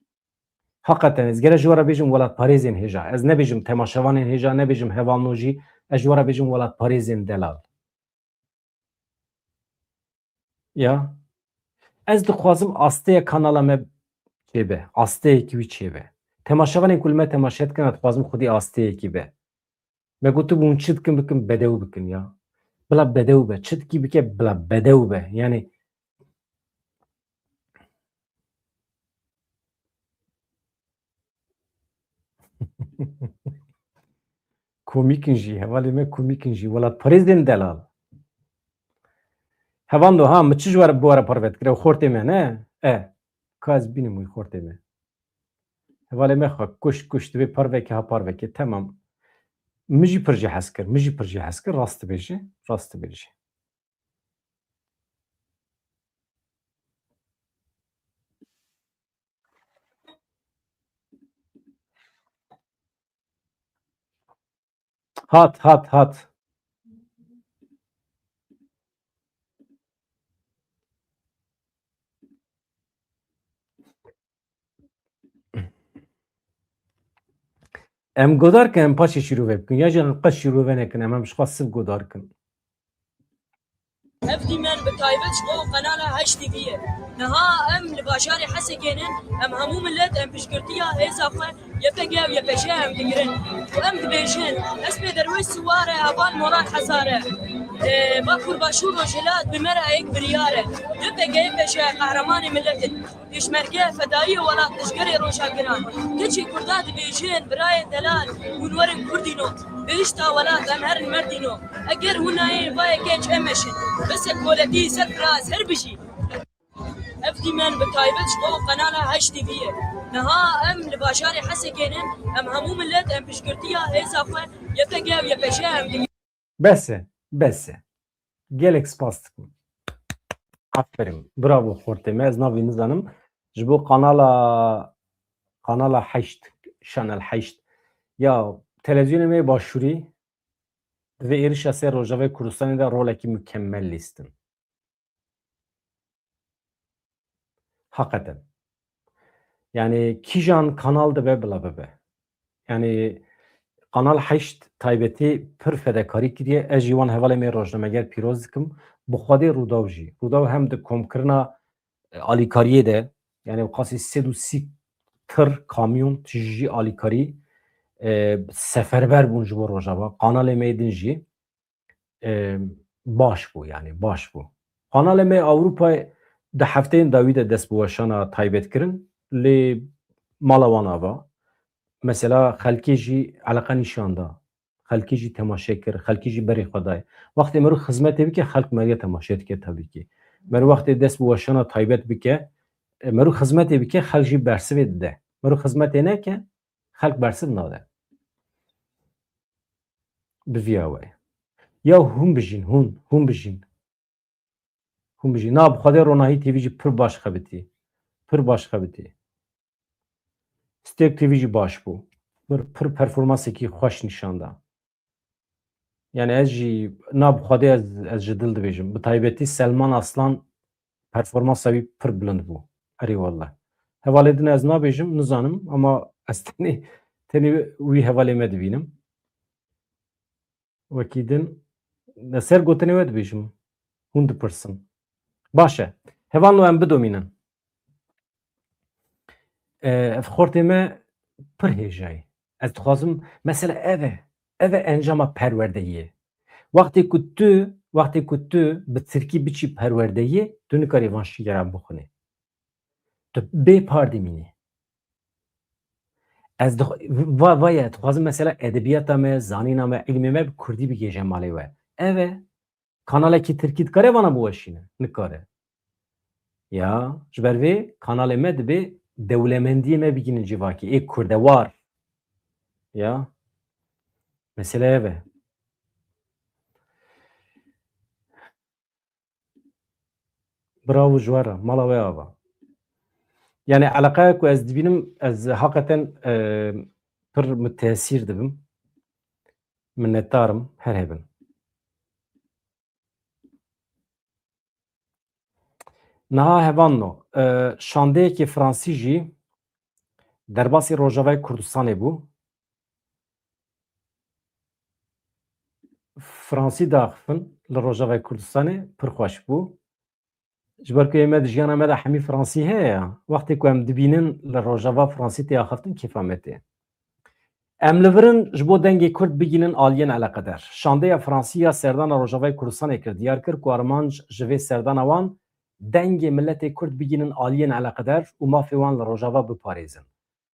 S1: Hakikaten ez gere ji wara bêjim welatparêzên hêja. Ez nebêjim temaşevanên hêja, nebêjim hevalno jî, ez ji wara bêjim welatparêzên delal. Ya, ez dixwazim astêya kanala me çêbe, asteyekî wî çêbe. Temaşevanên ku li me temaşe dikin, ez dixwazim xwedî asteyekî be. Me gotibû hûn çi dikin bikin bedew bikin ya. Bila bedew be, çi dikî bike bila bedew be. Yani komîkin jî, hevalê me komîkin jî, welatparêzên delal. Hevando ha min çi ji were bi were parve dikire xortê me ne? Ka ez bînim wî xortê me. Hevalê me xwe kuş divê parvekê ha parvekê temam. Min jî pir jî hez kir, min jî pir jî hez kir, rast dibêjî, rast dibêjî. Hat. Em godar kin em paşê şîrove bikin ya jî em qet şîrove nekin em ji xwe siv godar kin.
S2: Ev dîmen bi taybet ji bo qenala HTV'ye. Niha em li bajarê Hesekênin em hemû millet em piştgirtiya hêza xwe yekek ev yekêşe em digirin. Û em dibêjin hespê derwêj siwar e heval moran hezar e. Bakur başûr Rojhilat bi me re yek biryar e. Yekek pêşe qehremanê milletin. Pêşmerge fedayî welat leşkerê Rojagiran. Keçî Kurda dibêjin birayên delal hûn werin Kurdîno. Bihişta welat em herin merdîno. Eger hûn nayên vayê genç em meşin. Bisek koletî ser firaz her bijî. Ev dîmen bi taybet ji bo qenala HTV'ye. Niha em li bajarê Hesekênin em hemû millet em piştgirtiya hêza xwe yekek ev yekêşe em digirin.
S1: Bes e. Gelek spas dikim. Aferin. Bravo xortê me. Ez navê nizanim. Ji bo kanala heşt, Channel heşt. Ya televizyonê me başûrî divê êrişa sê Rojavayê Kurdistanê de rolekî mükemmel lîstin. Hakikaten. Yani kîjan kanal dibe bila bibe. Yani Kanal heşt taybetî pir fedekarî kiriye. Ez jî wan hevalê me rojnameger pîroz dikim. Bi Xwedê Rûdaw jî. Rûdaw hem di komkirina alîkariyê de yani qasî 330 tir kamyon tijî alîkarî seferber bûn ji bo Rojava. Kanalê me din jî baş bû yani baş bû. Kanalê me Ewropayê di hefteyên dawî de dest bi weşana taybetkirin lê mala wan ava. Mesela xelkê jî eleqa nîşanda. Xelkê jî temaşe kir, xelkê jî berê xwe daye. Wextê mirov xizmetê bike xelk meriye temaşe dike tabîkî. Mirov wextê dest bi weşana taybet bike, mirov xizmetê bike xelk jî bersivê dide. Mirov xizmetê neke, xelk bersiv nade. Bi vîya we. Ya hûn bijîn, hûn bijîn. Hûn bijîn. Na bi Xwedê Ronahî TV jî pir baş xebitî. Pir baş xebitî. Stêrk TV jî baş bû. Pir performansekî xweş nîşanda. Yani ez jî na bi Xwedê ez ji dil dibêjim. Bi taybetî Selman Aslan performansa wî pir bilind bû. Erê wallah. Hevalê din ez nabêjim, nizanim ama ez tenê wî hevalê me dibînim. Wekî din li ser gotinê we dibêjim. Hûn dipirsin. Baş e. Hevalno em bidomînin. Ev xortê me pir hêja ye. Ez dixwazim mesela ev e encama perwerdeyî ye. Wextê ku tu bi tirkî biçî perwerdeyî, tu nikarî van şîgeran bixwînî. Tu bê par dimînî. Ez vaye dixwazim mesela edebiyata me, zanîna me, ilmê me bi Kurdî bigêje malê we. Ev e. Kanalekî tirkî dikare vana biweşîne? Nikare. Ya ji ber vê kanalê me dibe dewlemendiyê me bigînin civakî. Ê Kurdewar. Ya. Mesele ev e. Bravo ji we re. Mala we ava. Yani eleqeya ku ez dibînim ez hakikaten pir müteessîr dibim. Minnetdarim her hebin. Niha hevanno şandeyekî Fransî jî derbasî Rojavayê Kurdistanê bû. Fransî daxivin li Rojavayê Kurdistanê pir xweş bû. Ji ber ku ême di jiyana me de hemî Fransî heye ya, wextê ku em dibînin li Rojava Fransî tê axiftin kêfa me tê. Em li virin ji bo dengê Kurd bigînin aliyên eleqeder. Şandeya Fransî ya serdana Rojavayê Kurdistanê kir diyar kir ku armanc ji vê serdana wan dengê milletê Kurd bigînin aliyên eleqeder û mafê wan li Rojava biparêzin.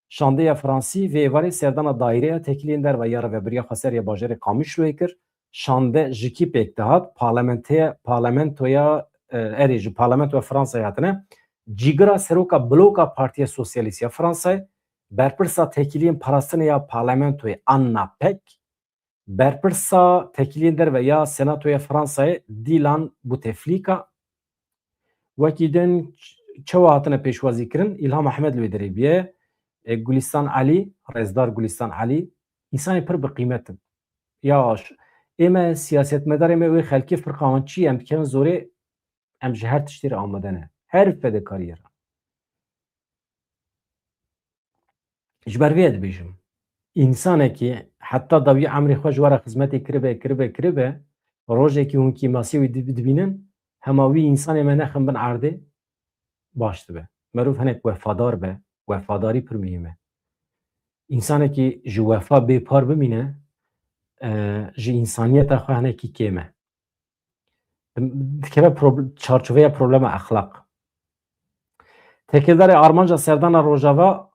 S1: Şandeya Fransî vê êvarê serdana daireya tekiliyên derve ya Rêveberiya Xweserê bajarê Qamişloyê kir. Şande ji kîpek dihat parlamentoya erê ji parlamentoya Fransayê hatine cîgira seroka bloka Partiya Sosyalîst ya Fransayê berpirsa tekiliyên parastinê ya parlamentoyê Anna Pek berpirsa tekiliyên derve ya Senatoya Fransayê Dîlan Bouteflika wekî din çawa hatine pêşwazîkirin İlham Ehmed li wê derê bûye. Gulistan Alî, Rezdar Gulistan Alî însanê pir biqîmetin. Ya ême siyasetmedarê me wê xelkê firqa wan çi em dikevin zorê em ji her tiştî re amade ne. Her fedekariyê re. Ji ber vê dibêjim. İnsanekî heta dawî emrê xwe ji were xizmetê kiribe rojekî hûn kîmasiyê wî dibînin hema wî însanê me nexin bin erdê baş dibe. Merov hinek wefadar be, wefadarî pir mühîm e. İnsanekî ji wefa bêpar bimîne ji însaniyeta xwe hinekî kêm e. Dikeve çarçoveya problema exlaq. Têkildarê armanca serdana Rojava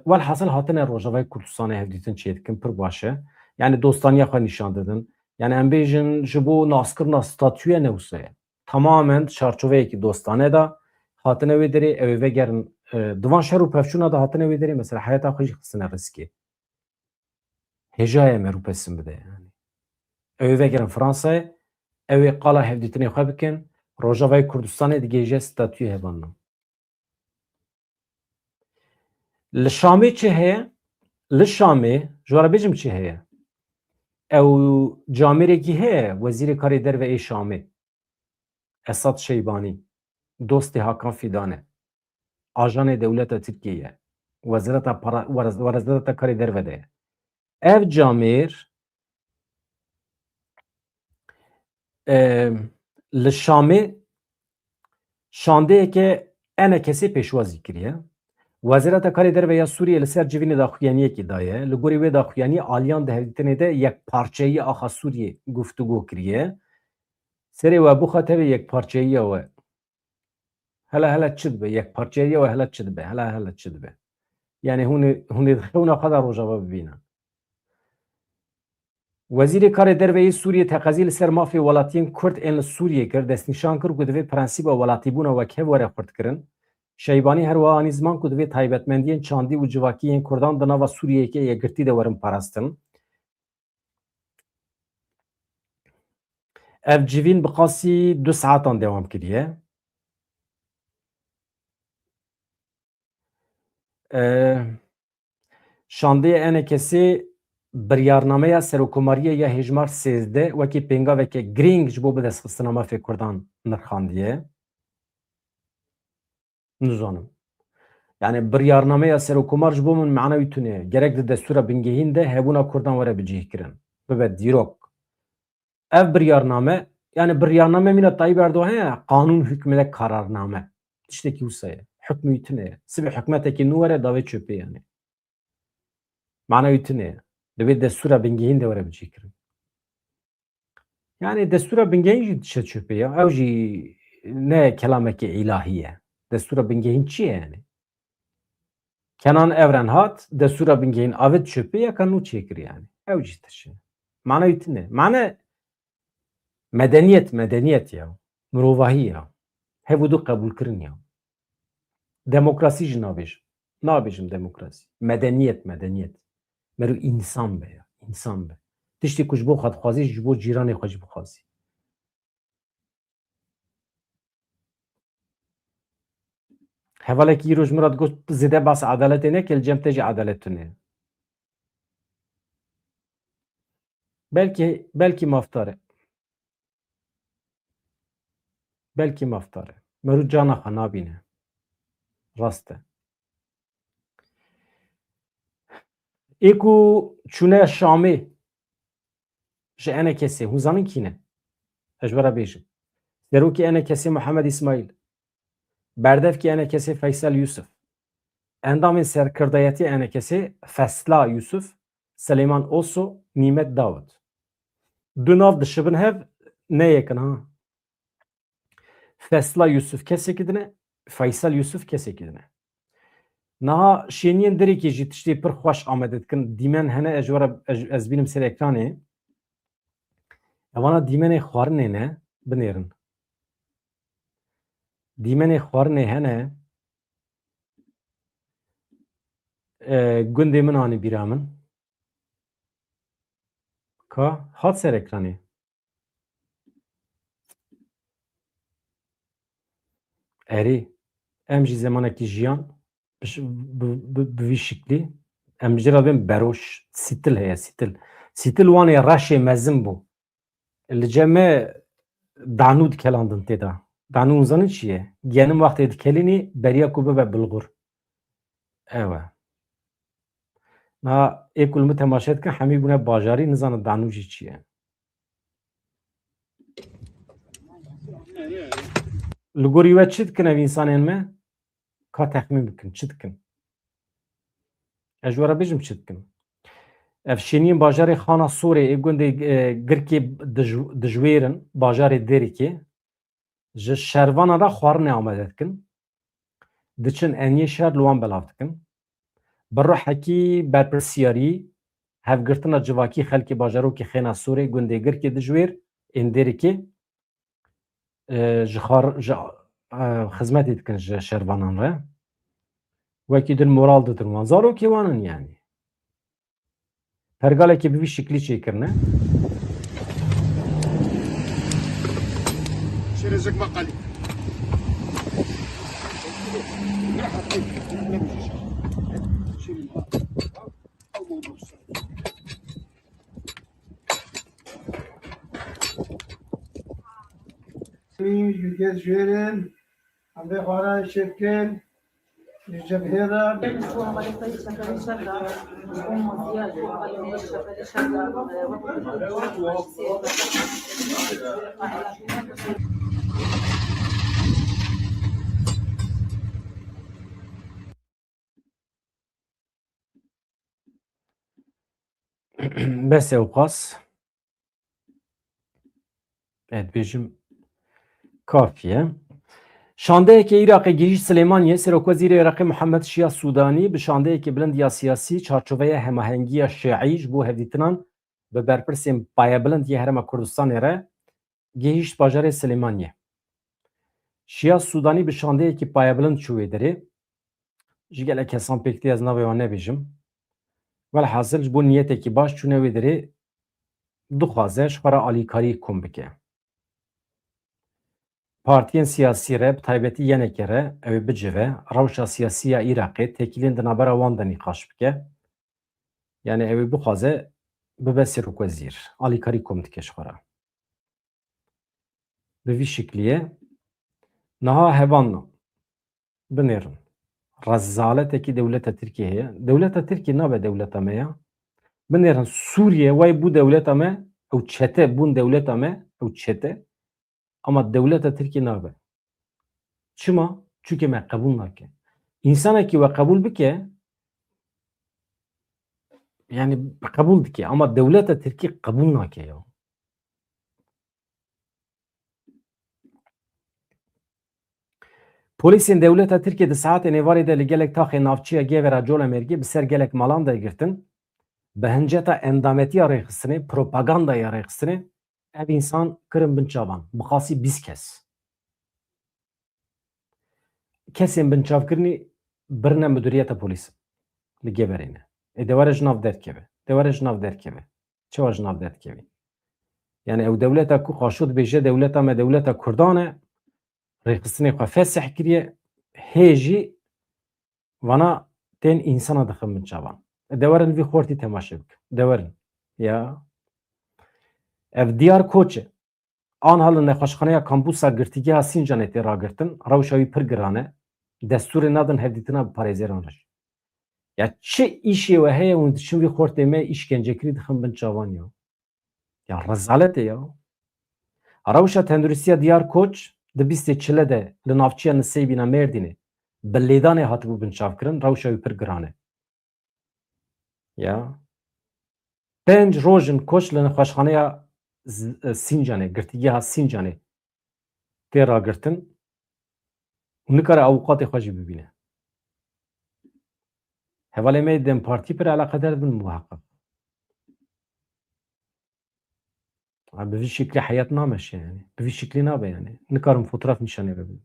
S1: welhasıl hatine Rojavayê Kurdistanê hevdîtin çêdikin pir baş e. Yani dostaniya xwe nîşan didin. Yani em bêjin ji bo naskirina statûya Newsê tamamen çarçoveyekî dostane da hatine wê derê ew ê vegerin divan şer û pevçûna da hatine wê derê mesela heyeta xwe jî xistine riskê. Hêjayê me rûpesin bide yani. Ew ê vegerin Fransayê ew ê qala hevdîtinê xwe bikin Rojavayê Kurdistanê digêje statûyê hevanan. Li Şamê çi heye? Li Şamê ji were bêjim çi heye? Ew camêrekî heye Wezîrê Karê Derve ê Şamê Esad Şeybanî dostê Hakan Fîdanê ajanê dewleta Tirkiyeyê Wezareta Karê Derve de ye. Ev camêr li Şamê şandeyeke enekesê pêşwazî kiriye. Wezareta Karê Derve ya Sûriyê li ser civînê daxuyaniyekî daye. Li gorî wê daxuyanî aliyan di hevdîtinê de yekparçeyî axa Sûriyê guftûgû kiriye. Serê we bixwe tevê yekparçeyiya we. Hele çi dibe? Yekparçeyiya we hele çi dibe? Hele çi dibe? Yani hûn ê dixewina xwe da Rojava bibînin. Wezîrê Karê Derveyê Sûriyê teqezî li ser mafê welatiyên Kurd ên li Sûriyê kir, destnîşan kir ku divê prensîba welatîbûna wekhev were xurtkirin. Şeybanî her wiha anî ziman ku divê taybetmendiyên çandî û civakî yên Kurdan di nava Sûriyeyê yekgirtî de werin parastin. Ev civîn bi qasî 2 saetan dewam kiriye. Şandeyê enekesê biryarnameya Serokkomariya ya Hejmar 13 wekî pêngaveke girîng ji bo bidestxistina mafê Kurdan nirxandiye. Nizanim. Yani biryarnameya Serokkomar ji bo min meana wî tune gerek di destûra bingehîn de hebûna Kurdan were bicihkirin. Bibe dîrok. Ev biryarname yani biryarname mîna Tayyip Erdogan ya kanûn hükmüne kararname. Tiştekî wisa ye. Hükmü wî tune ye. Sibê hikûmetekî nû were davê çöpê yani. Meana wî tune ye. Divê destûra bingehîn de were bicihkirin. Yani destûra bingehîn jî dişe çöpê ya. Ew jî ne kelamekî ilahî ye. Destûra bingehîn çi ye yani? Kenan Evren hat destûra bingehîn avêt çöpê yeka nû çêkir yani. Ew jî tişe. Meana wî tune. Meana medeniyet ya. Mirovahî ya. Hevû du qebûlkirin ya. Demokrasî jî nabêjim. Nabêjim demokrasî. Medeniyet. Merû însan be ya. İnsan be. Tiştê ku ji bo xwe dixwazî ji bo cîranê xwe jî bixwazî. Hevalekî îro ji min re digot zêde bas edaletê neke li cem te jî edalet tune. Belkî maftar e. Belkî maftar e. مرو جانا خو نابینه راسته ایکو چونه شامی جه انه کسی هون کینه اجبره بیجم دروکی انه کسی محمد اسماعیل بردف کی انه کسی فیصل یوسف اندام سرکردایتی انه کسی فصلا یوسف سلیمان اوسو نیمت داود دو ناو دشبن هف نه یکن ها فصلا یوسف کسی کدنه فیصل یوسف کسی کدنه نها شینین دری کی جی تشتی پر خوش آمدید کن دیمن هنه اجوره از بینم سر اکرانه اوانا دیمن خوارنه نه بنیرن دیمن خوارنه هنه گنده من آنی بیرامن که هات سر اکرانه اری ام جی زمانه کی جیان بوی شکلی ام جرا بیم بروش سیتل هیا سیتل وانی رشه مزم بو اللي جمع دانود کلاندن تدا دانو زنی چیه گنم وقتی دکلینی بریا کوبه به بلغور اوه ما اکل متماشید که همی بونه باجاری نزان دانو جی چیه لگوری و چید کنه انسان انمه که تخمین بکن چید کن اجوره بیجم چید کن افشینین باجاری خانه سوری ایگونده گرکی دجویرن باجاری دری که جه شروان را خوارنه آمدد کن دچن انیه شهر لوان بلافت کن برو حکی برپرسیاری هفگرتنا جواکی خلکی باجارو که خینا سوری گونده گرکی دجویر این دری که خدمتی دکن جه شروانان را وکی دن مورال دترمان زارو که وانن yani pergale ki bir şekli çekirne.
S3: شرزك مقالي
S4: yüzgez jürin, ambe khara şefken, cebhera,
S1: Bes evkas. Evet bejim kafiye. Şandeyeke Irak'e giriş Süleymaniye Serokwezîrê Iraqê Muhammed Şia Sudani bi şandeyeke bilind ya siyasî çarçoveya hemahengiya şiî ji bo hevdîtinan bi berpirsên payebilind yê Herêma Kurdistanê re gihîşt bajarê Süleymaniye. Şia Sudanî bi şandeyekî payebilind çû wê derê ji gelek kesan pêktiya ez navê wan nebêjim. Velhasil ji bo niyetekî baş çûne wê derê dixwaze ji xwe re alîkarî kom bike. Partiyên siyasî re bi taybetî yenekê re ew ê bicive rewşa siyasî ya Iraqê tekilên di navbera wan de nîqaş bike. Yani ew ê bixwaze bibe serokvezîr alîkarî kom dike ji xwe re. Bi vî şekliyê niha hevan binêrin rezaletekî dewleta Tirkiye heye. Dewleta Tirkiye nabe dewleta me ya. Binêrin Sûriye way bû dewleta me ew çete bûn dewleta me ew çete ama dewleta Tirkiye nabe. Çima? Çünkü me qebûl nake. İnsanekî we qebûl bike yani qebûl dike ama dewleta Tirkiye qebûl nake ya. Polîsên dewleta Tirkiye di saetên êvarê de li gelek taxê navçıya Gevera Colemêrgê bi ser gelek malan de girtin. Bi hinceta endametiya rêxistinê, propagandaya rêxistinê ev însan kirin bin çavan. Bixasî 20 kes. Kesên binçavkirinî birine müdüriyeta polîs li Geverê ne. Dewere ji nav derkeve. Dewere ji nav derkeve. Çawa ji nav derkevî? Yani ew dewleta ku qaşû dibêje dewleta me dewleta Kurdan e rêxistinê xwe fesih kiriye hê jî vana tên însana dixin bin çavan. Dewerin vî xortî temaşe bikin. Dewerin. Ya ev Diyar Koç e. an halin nexweşxaneya kambusa girtîgeha Sincanê tê ragirtin, rewşa wî pir giran e. Destûrê nadin hevdîtina bi parêzeran re. Ya çi îşê we heye hûn diçin vî xortê me îşkencekirî dixin bin çavan ya. Ya rezalet e ya. Rewşa Tenduristiya Diyar Koç di bîstê çile de li navçeya Nisêbîna Mêrdînê bi lêdanê hatibû binçavkirin, rewşa wî pir giran e. Ya. 5 rojin koç li nexweşxaneya Sincanê, girtîgeha Sincanê tê ragirtin, nikare awqatê xwe jî bibîne. Hevalê me Dem Partî pir eleqedar bin muheqqiq. Bi vî şeklî heyet nameşe yani. Bi vî şeklî nabe yani. Nikarim fotoğraf nîşanê bibînim.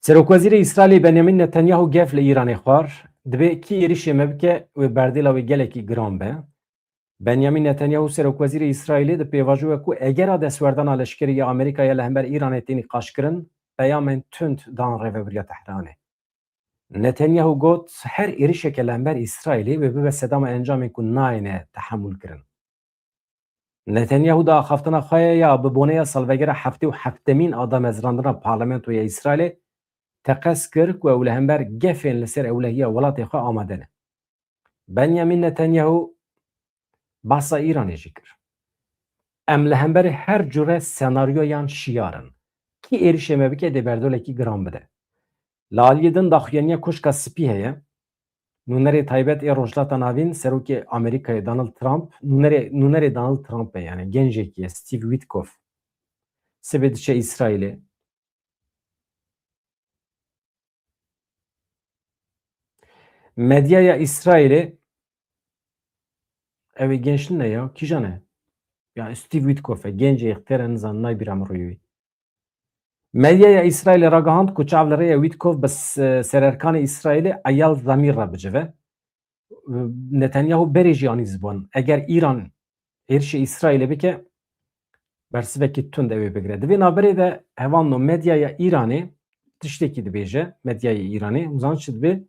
S1: Serokwezîrê İsraîlê Benyamin Netanyahu gef li Îranê xwar, dibe kî êrişê me bike wê berdêla wê gelekî giran be. Benyamin Netanyahu Serokwezîrê İsraîlê di pêvajoya ku egera destwerdana leşkerî ya Amerîkaya li hember Îranê tên nîqaşkirin, peyamên tund dan Rêveberiya Tehranê. Netanyahu got her êrişeke li hember İsraîlê wê bibe sedama encamên ku nayêne tehemûl kirin. Netanyahu da axaftina xwe ya bi boneya salvegera heftê û heftemîn a damezrandina parlamentoya İsraîlê teqes kir ku ew li hember gefên li ser ewlehiya welatê xwe amade ne. Benyamin Netanyahu bahsa Îranê jî kir. Em li hemberî her cure senaryoyan şiyarin. Kî êrişê me bike dê berdolekî giran bide. Li aliyê din daxuyaniya kuşka spî heye. Nûnerê taybet ê rojhilata navîn serokê Amerîkayê Donald Trump, nûnerê Donald Trump e yani gencekî ye Steve Witkoff. Sibê diçe İsraîlê. Medyaya İsraîlê ew ê gençlî ne ya? Kîjan e? Ya Steve Witkoff e gencê ixtêra nizan naybîra miroyî. Medyaya İsraîlê ragihand ku çavlerêya Witkoff bi sererkanê İsraîlê Eyal Zamir re bicive. Netanyahu berê jî anî ziban. Eger İran êrişê İsraîlê bike bersivekî tund ew ê bigire. Di vê naberê de hevan medyaya İranê tiştekî dibêje medyayê İranê hûzan çi dibe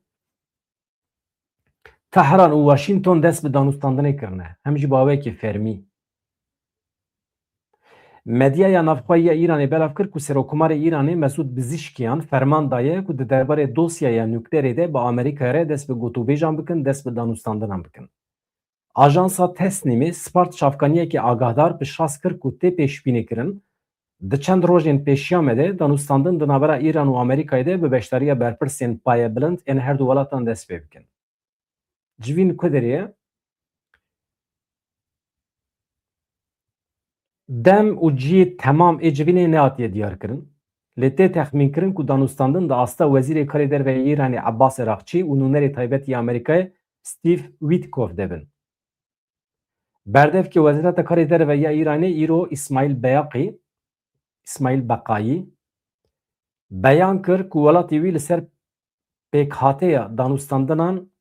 S1: Tehran û Washington dest bi danûstandinê kirine. Hem jî bawekî fermî. Medyaya navxweya Îranê belav kir ku Serokkomarê Îranê Mesûd Pezîşkiyan ferman daye ku di derbarê dosyaya nuklerê de bi Amerîkaya re dest bi gotûbêjan bikin, dest bi danûstandinan bikin. Ajansa Tesnîmê Spart çavkaniyekê agahdar piştrast kir ku tê pêşbînîkirin di çend rojên pêşiya me de danûstandin di navbera Îran û Amerîkayê de bi beşdariya berpirsên payebilind ên her du welatan dest pê bikin. Civîn ku derê dem û cî temam ê civînê nehatiye diyar kirin. Lê tê texmîn kirin ku danûstandin di asta Wezîrê Karê Derve Îranê Abbas Erakçî û nûnerê taybetî Amerîkayê Steve Witkoff dibin. Berdevkê Wezîreta Karê Derve ya Îranê îro İsmail Beqayî beyan kir ku welatê wî li ser pêkhateya danûstandinan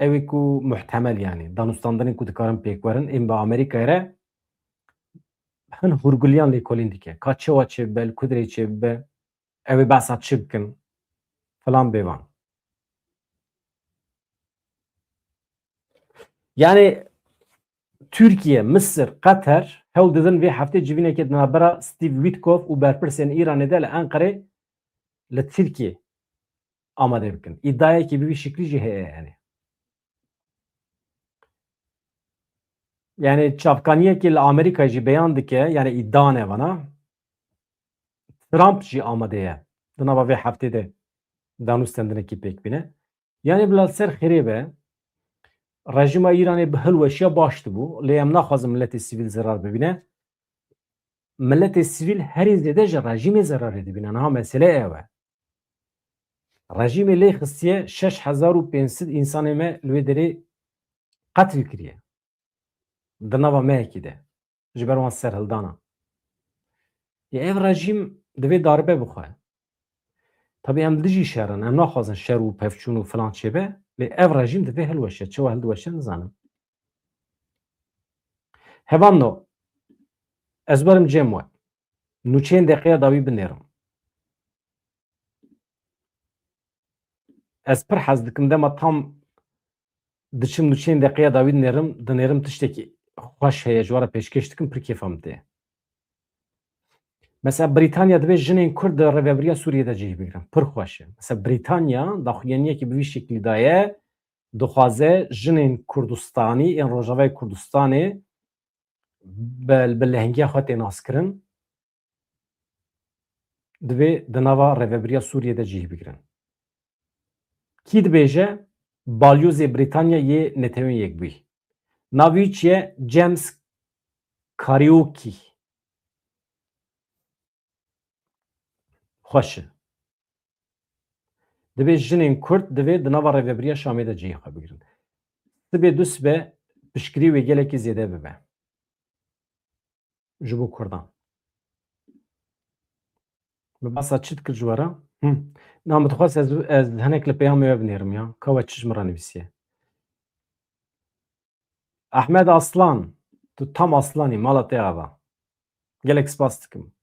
S1: ew ê ku muhtemel yani danûstandinên ku dikarin pêkwerin ên bi Amerîkayê re hin hûrgiliyan lêkolîn dike. Ka çewa çêbibe, li kudirê çêbibe, ew ê behsa çi bikin filan bêvan. Yani Türkiye, Mısır, Katar hewl didin vê heftê civînekê di navbera Steve Witkoff û berpirsên Îranê de li Enqerê li Tirkiye amade bikin. İddiayekî bi vî şeklî jî heye yani. Yani çavkaniyekê li Amerîkayê jî beyan dike yani iddia ne vana Trump jî amade ye di nava vê heftê de danûstandinekî pêk bîne. Yani bila ser xêrê be rejima İranê bi hilweşiya baş dibû. Lê em naxwazin milletê sivîl zerar bibîne. Milletê sivîl herî zêde ji rejîmê zerarê dibîne. Niha mesele ew e. Rejîmê lê xistiye 6500 însanê me li wê derê qetil kiriye. Di nava mehekî de. Ji ber wan serhildana. Ev rejîm divê daribe bixwe. Tabii em dijî şerin. Em naxwazin şer û pevçûn û filan çêbe. Lê ev rejîm divê hilweşe. Çawa hildiweşe nizanim. Hevan no ez berim cem we. Nûçeyên deqeya dawî binêrim. Ez pir hez dikim dema tam diçim duçên deqeya dawî dinêrim tiştekî xweş heye ji wara pêşkêş dikim pir kêfam dê. Mesela Britanya dibe jinên Kurd di Rêveberiya Sûriyê de cih bigirin. Pir xweş e. Mesela Britanya daxuyaniyekî bi vî şeklî de ye dixwaze jinên Kurdistanî ên Rojavayê Kurdistanê bi lehengiya xwe tê naskirin divê di nava Rêveberiya Sûriyê de cih bigirin. Kî dibêje balyozê Britanyayê Netewên Yekbûyî. Navê wî çi ye? James Kariuki. Xweş e. Divê jinên Kurd divê di nava Rêveberiya Şamê de cihê xwe bigirin. Sibê du sibe piştgirî wê gelekî zêde bibe. Ji bo Kurdan. Mi basa çi dikir ji wara? Na min dixwast ez hinek li peyamê we binêrim ya. Ka we çi ji min re nivîsiye. Ahmed Aslan. Tu tam aslanî mala te ava. Gelek spas dikim.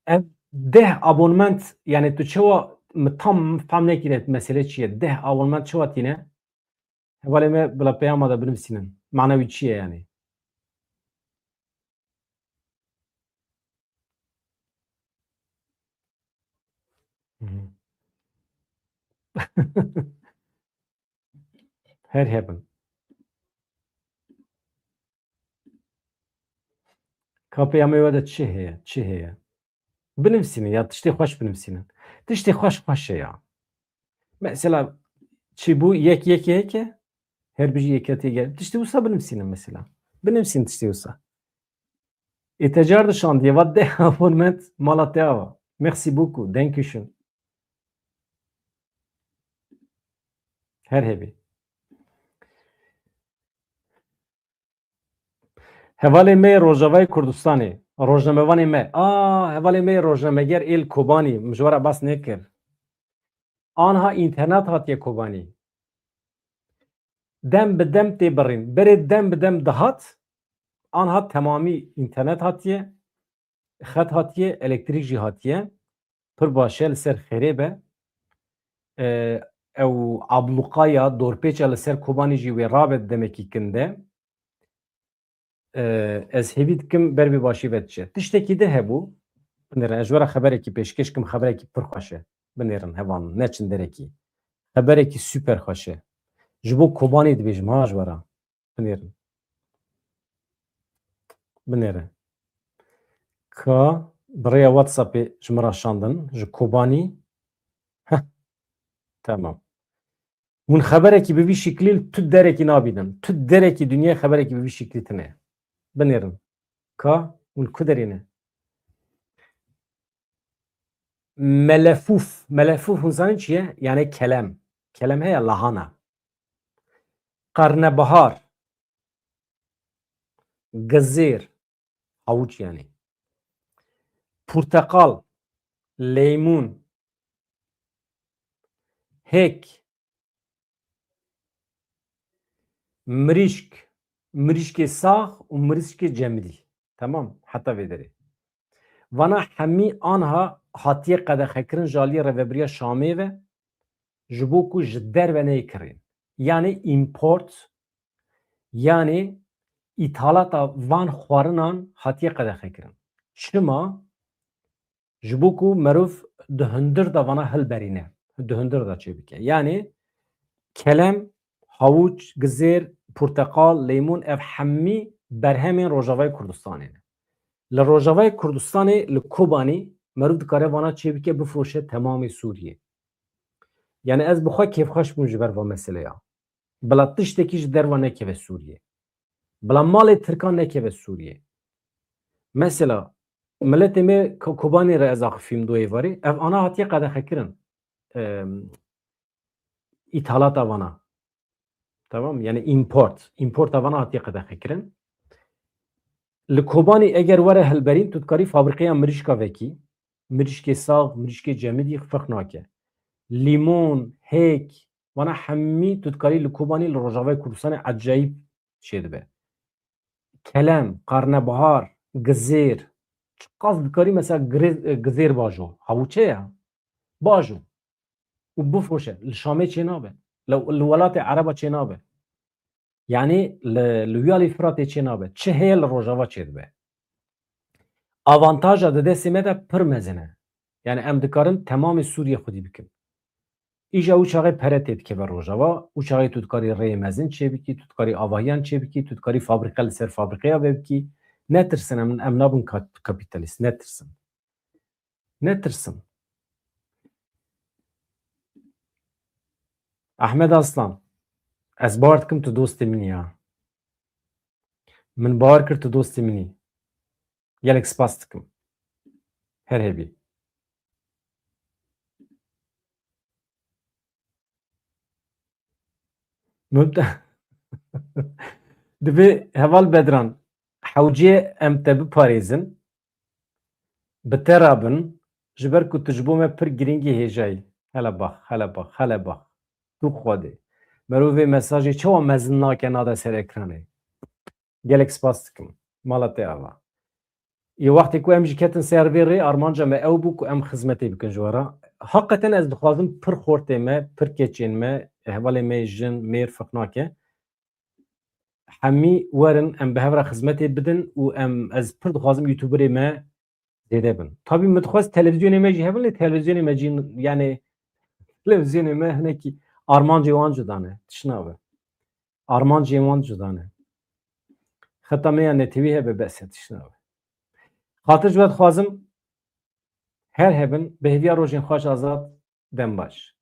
S1: Ev 10 abonment yani tu çawa mi tam fehm nekîne mesele çi ye? 10 abonment çawa tîne? Hevalê me bila peyama da binivîsînin. Mana wî çi ye yani? Her hebin. Ka peyamê we de çi heye? Çi heye? Binivîsînin ya tiştê xweş binivîsînin. Tiştê xweş e ya. Mesela çi bû yek e? Her bijî yekê gel. Tiştê wisa binivîsînin mesela. Binivîsînin tiştê wisa. Ê te car dişandiye va 10 abonment mala te ava. Merci beaucoup. Dankeschön. Her hebî. Hevalê me yê Rojavayê Kurdistanê. Rojnamevanê me. Hevalê me yê rojnameger êl Kobanî. Min ji we re bas nekir. Anha înternet hatiye Kobanî. Dem bi dem tê birîn. Berê dem bi dem dihat. Anha temamî înternet hatiye. Xet hatiye. Elektrîk jî hatiye. Pir baş e li ser xêrê be. Ew abluqaya dorpêça li ser Kobanî jî wê rabe demekî kin de. Ez hêvî dikim ber vî başî ve diçe. Tiştekî de hebû. Binêrin. Ez ji we re xeberekî pêşkêş dikim xeberekî pir xweş e. Binêrin hevan neçin derekî. Xeberekî sûper xweş e. Ji bo Kobanî dibêjim ha ji we re. Binêrin. Binêre. Ka bi rêya WhatsAppê ji min re şandin ji Kobanî. Tamam. Hûn xeberekî bi vî şeklî tu derekî nabînin. Tu derekî dunyayê xeberekî bi vî şeklî tune. Binêrin. Ka hûn ku derê ne? Melefûf. Melefûf hûn zanîn çi ye? Yani kelem. Kelem heye lahana. Qarnebahar. Gizêr. Havuç yani. Portekal. Leymun. Hek. Mirîşk. Mirîşkê sax û mirîşkê cemidî. Tamam. Heta vê derê. Vana hemî anha hatiye qedexekirin ji aliyê Rêveberiya Şamê ve ji bo ku ji derve neykirin. Yani import yani ithalata van xwarinan hatiye qedexekirin. Çima ji bo ku merov di hundir da vana hilberîne. Di hundir da çêbike. Yani kelem, havuç, gizêr, portekal, leymun ev hemî berhemên Rojavayê Kurdistanê ne. Li Rojavayê Kurdistanê li Kobanî merov dikare vana çêbike bifroşe temamê Sûriyê. Yani ez bi xwe kêfxweş bûm ji ber va meseleya. Bila tiştekî ji derva nekeve Sûriyê. Bila malê Tirkan nekeve Sûriyê. Mesela milletê me Kobanî re ez axivîm doyê varê ev ana hatiye qedexekirin. İthalata vana. Tamam yani import. Importa vana hatiye qedexekirin. Li Kobanî eger were hilberîn tu dikarî fabrîqeya mirîşka vekî. Mirîşkê sax, mirîşkê cemidî feq nake. Limon, hêk vana hemî tu dikarî li Kobanî li Rojavayê Kurdistanê ecayîb çê dibe. Kelem, qarnebahar, gizêr. Qas dikarî mesela gizêr bajo. Havuç e ya. Bajo. و بفروشه الشامي چه نابه لو الولات عربه چه نابه يعني لویالی فرات چه نابه چه هي الروجاوا چه دبه avantaja de destê me de pir mezin e. Yani em dikarin temamê Sûriye xwedî bikin. Îja û çaxê peretê dikeve rojava, û çaxê tu dikarî rêyê mezin çêbikî, tu dikarî avahiyan çêbikî, tu dikarî fabrîqa li ser fabrîqeya vebikî. Netirsin em nabin kapitalîst, netirsin. Netirsin. Ahmed Aslan, ez bar dikim tu dostê min ya. Min bar kir tu dostê min î. Gelek spas dikim. Her hebî. Divê heval bedran hewcê em te biparêzin bi te rabin ji ber ku tu ji bo me pir girîngî hêjayî. Hele bax, hele bax, hele bax. Tu xwedê. Merov vê mesajê çawa mezin nake nade ser ekranê. Gelek spas dikim. Mala te ava. Yê wextê ku em jî ketin ser vê rê armanca me ew bû ku em xizmetê bikin ji wera. Heqeten ez dixwazim pir xortê me, pir keçên me, hevalê me jin mêr fiq nake. Hemî werin em bi hevra xizmetê bidin û em ez pir dixwazim YouTuberê me zêde bin. Tabî min dixwaz televizyonê me jî hevin lê televizyonê me jî yani televizyonê me hinekî armancê wan cuda ne. Tişna be. Armancê wan cuda ne. Xeta me ya netewî hebe bes tişna be. Xatir ji we dixwazim her hebin bi hêviya rojên xweş azad dem baş.